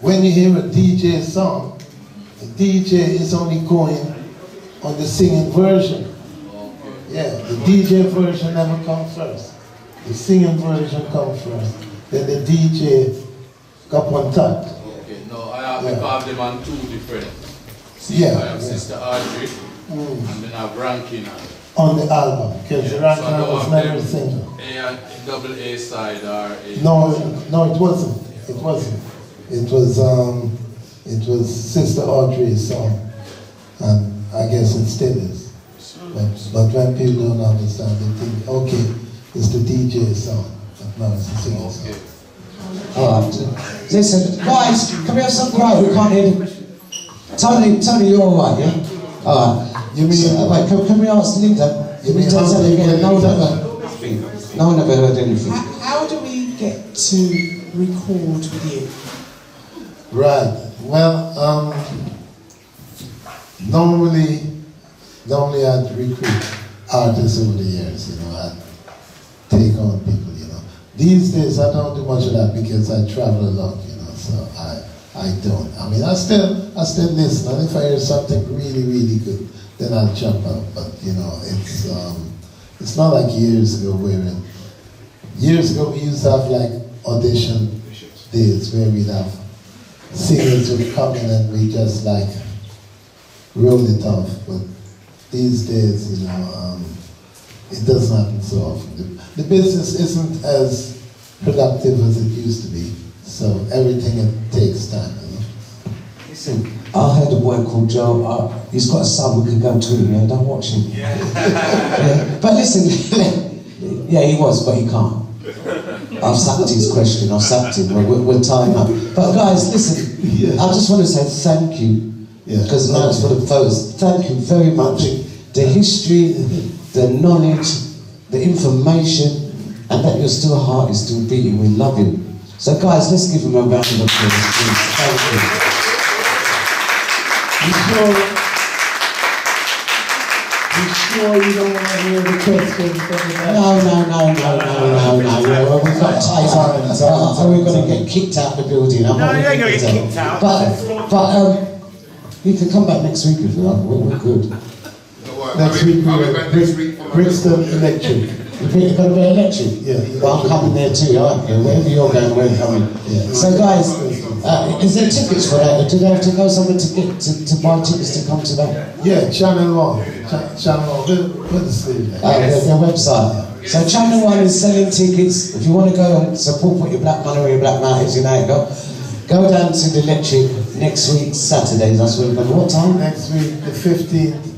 When you hear a DJ song, the DJ is only going on the singing version. Yeah, the DJ version never comes first. The singing version comes first. Then the DJ got on top. Okay, no, I have because them on two different. I have Sister Audrey, and then I have Rankin Ann. On the album, because Rankin Ann was never a singer. Double A side or A? No, it wasn't. It was Sister Audrey's song, and I guess it still is. But when people don't understand, they think, okay, it's the DJ's song, but no, it's the singer's song. Alright, listen, guys, can we have some quiet? We can't hear them. Tony, you're alright, yeah? Alright. You mean, wait, can we ask Linda? You mean tell something again? No one ever heard anything. How do we get to record with you? Right. Well, normally I'd recruit artists over the years, you know, I'd take on people, you know. These days I don't do much of that because I travel a lot, you know, so I don't. I mean, I still listen, and if I hear something really, really good, then I'll jump out. But, you know, it's not like years ago we used to have like audition days where we'd have singers would come in and we just like roll it off. But these days, you know, it doesn't happen so often. The business isn't as productive as it used to be, so everything it takes time, you know. Listen, I heard a boy called Joe. He's got a son we can go to, yeah, don't watch him. Yeah. But listen, yeah, he was, but he can't. I've sacked his question, I've sacked him, we're tying up. But guys, listen, I just want to say thank you, because now it's for the photos. Thank you very much. The history, the knowledge, the information, and that your still heart is still beating, we love you. So guys, let's give him a round of applause, please. Thank you. You sure you don't want to hear the questions? No. We've got time. Are we going to get kicked out of the building? No, you ain't going to get kicked out. But you can come back next week if you like. We're good. Next week we're Brixton Electric. You think you're going to be electric? Yeah. Well, I'm coming there too, aren't you? Wherever you're going, we're coming. Yeah. So guys, is there tickets for that? Do they have to go somewhere to get to buy tickets to come to that? Yeah, Channel 1. Channel 1. Put the sleeve there. Their website. So Channel 1 is selling tickets. If you want to go and support Put Your Black Money Where Your Black Mouth Is, you know, go down to the Electric next week, Saturday. That's where we're going. What time? Next week, the 15th.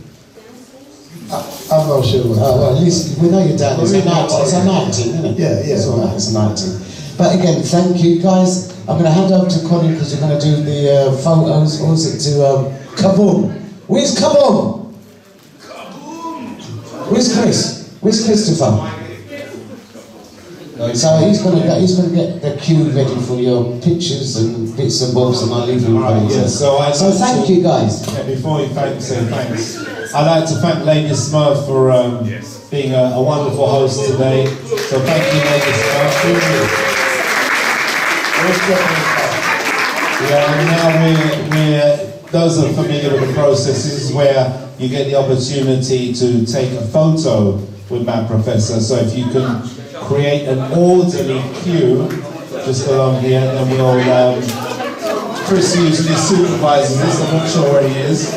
I'm not sure what. Well, at least we know you're down. It's a 19, isn't it? Yeah. It's all right, it's a 19. But again, thank you guys. I'm going to hand over to Colin because you're going to do the photos. Or is it to Kaboom? Where's Kaboom? Where's Chris? Where's Christopher? So he's going to get the queue ready for your pictures and bits and bobs, and I'll leave you with Yeah, so thank you guys. Yeah, before we say thanks, I'd like to thank Lady Smurf for being a wonderful host today. So thank you, Lady Smurf. Yeah, now those are familiar with the processes where you get the opportunity to take a photo with Mad Professor. So if you can create an orderly queue just along here, and then we'll, Chris usually supervises this, I'm not sure where he is.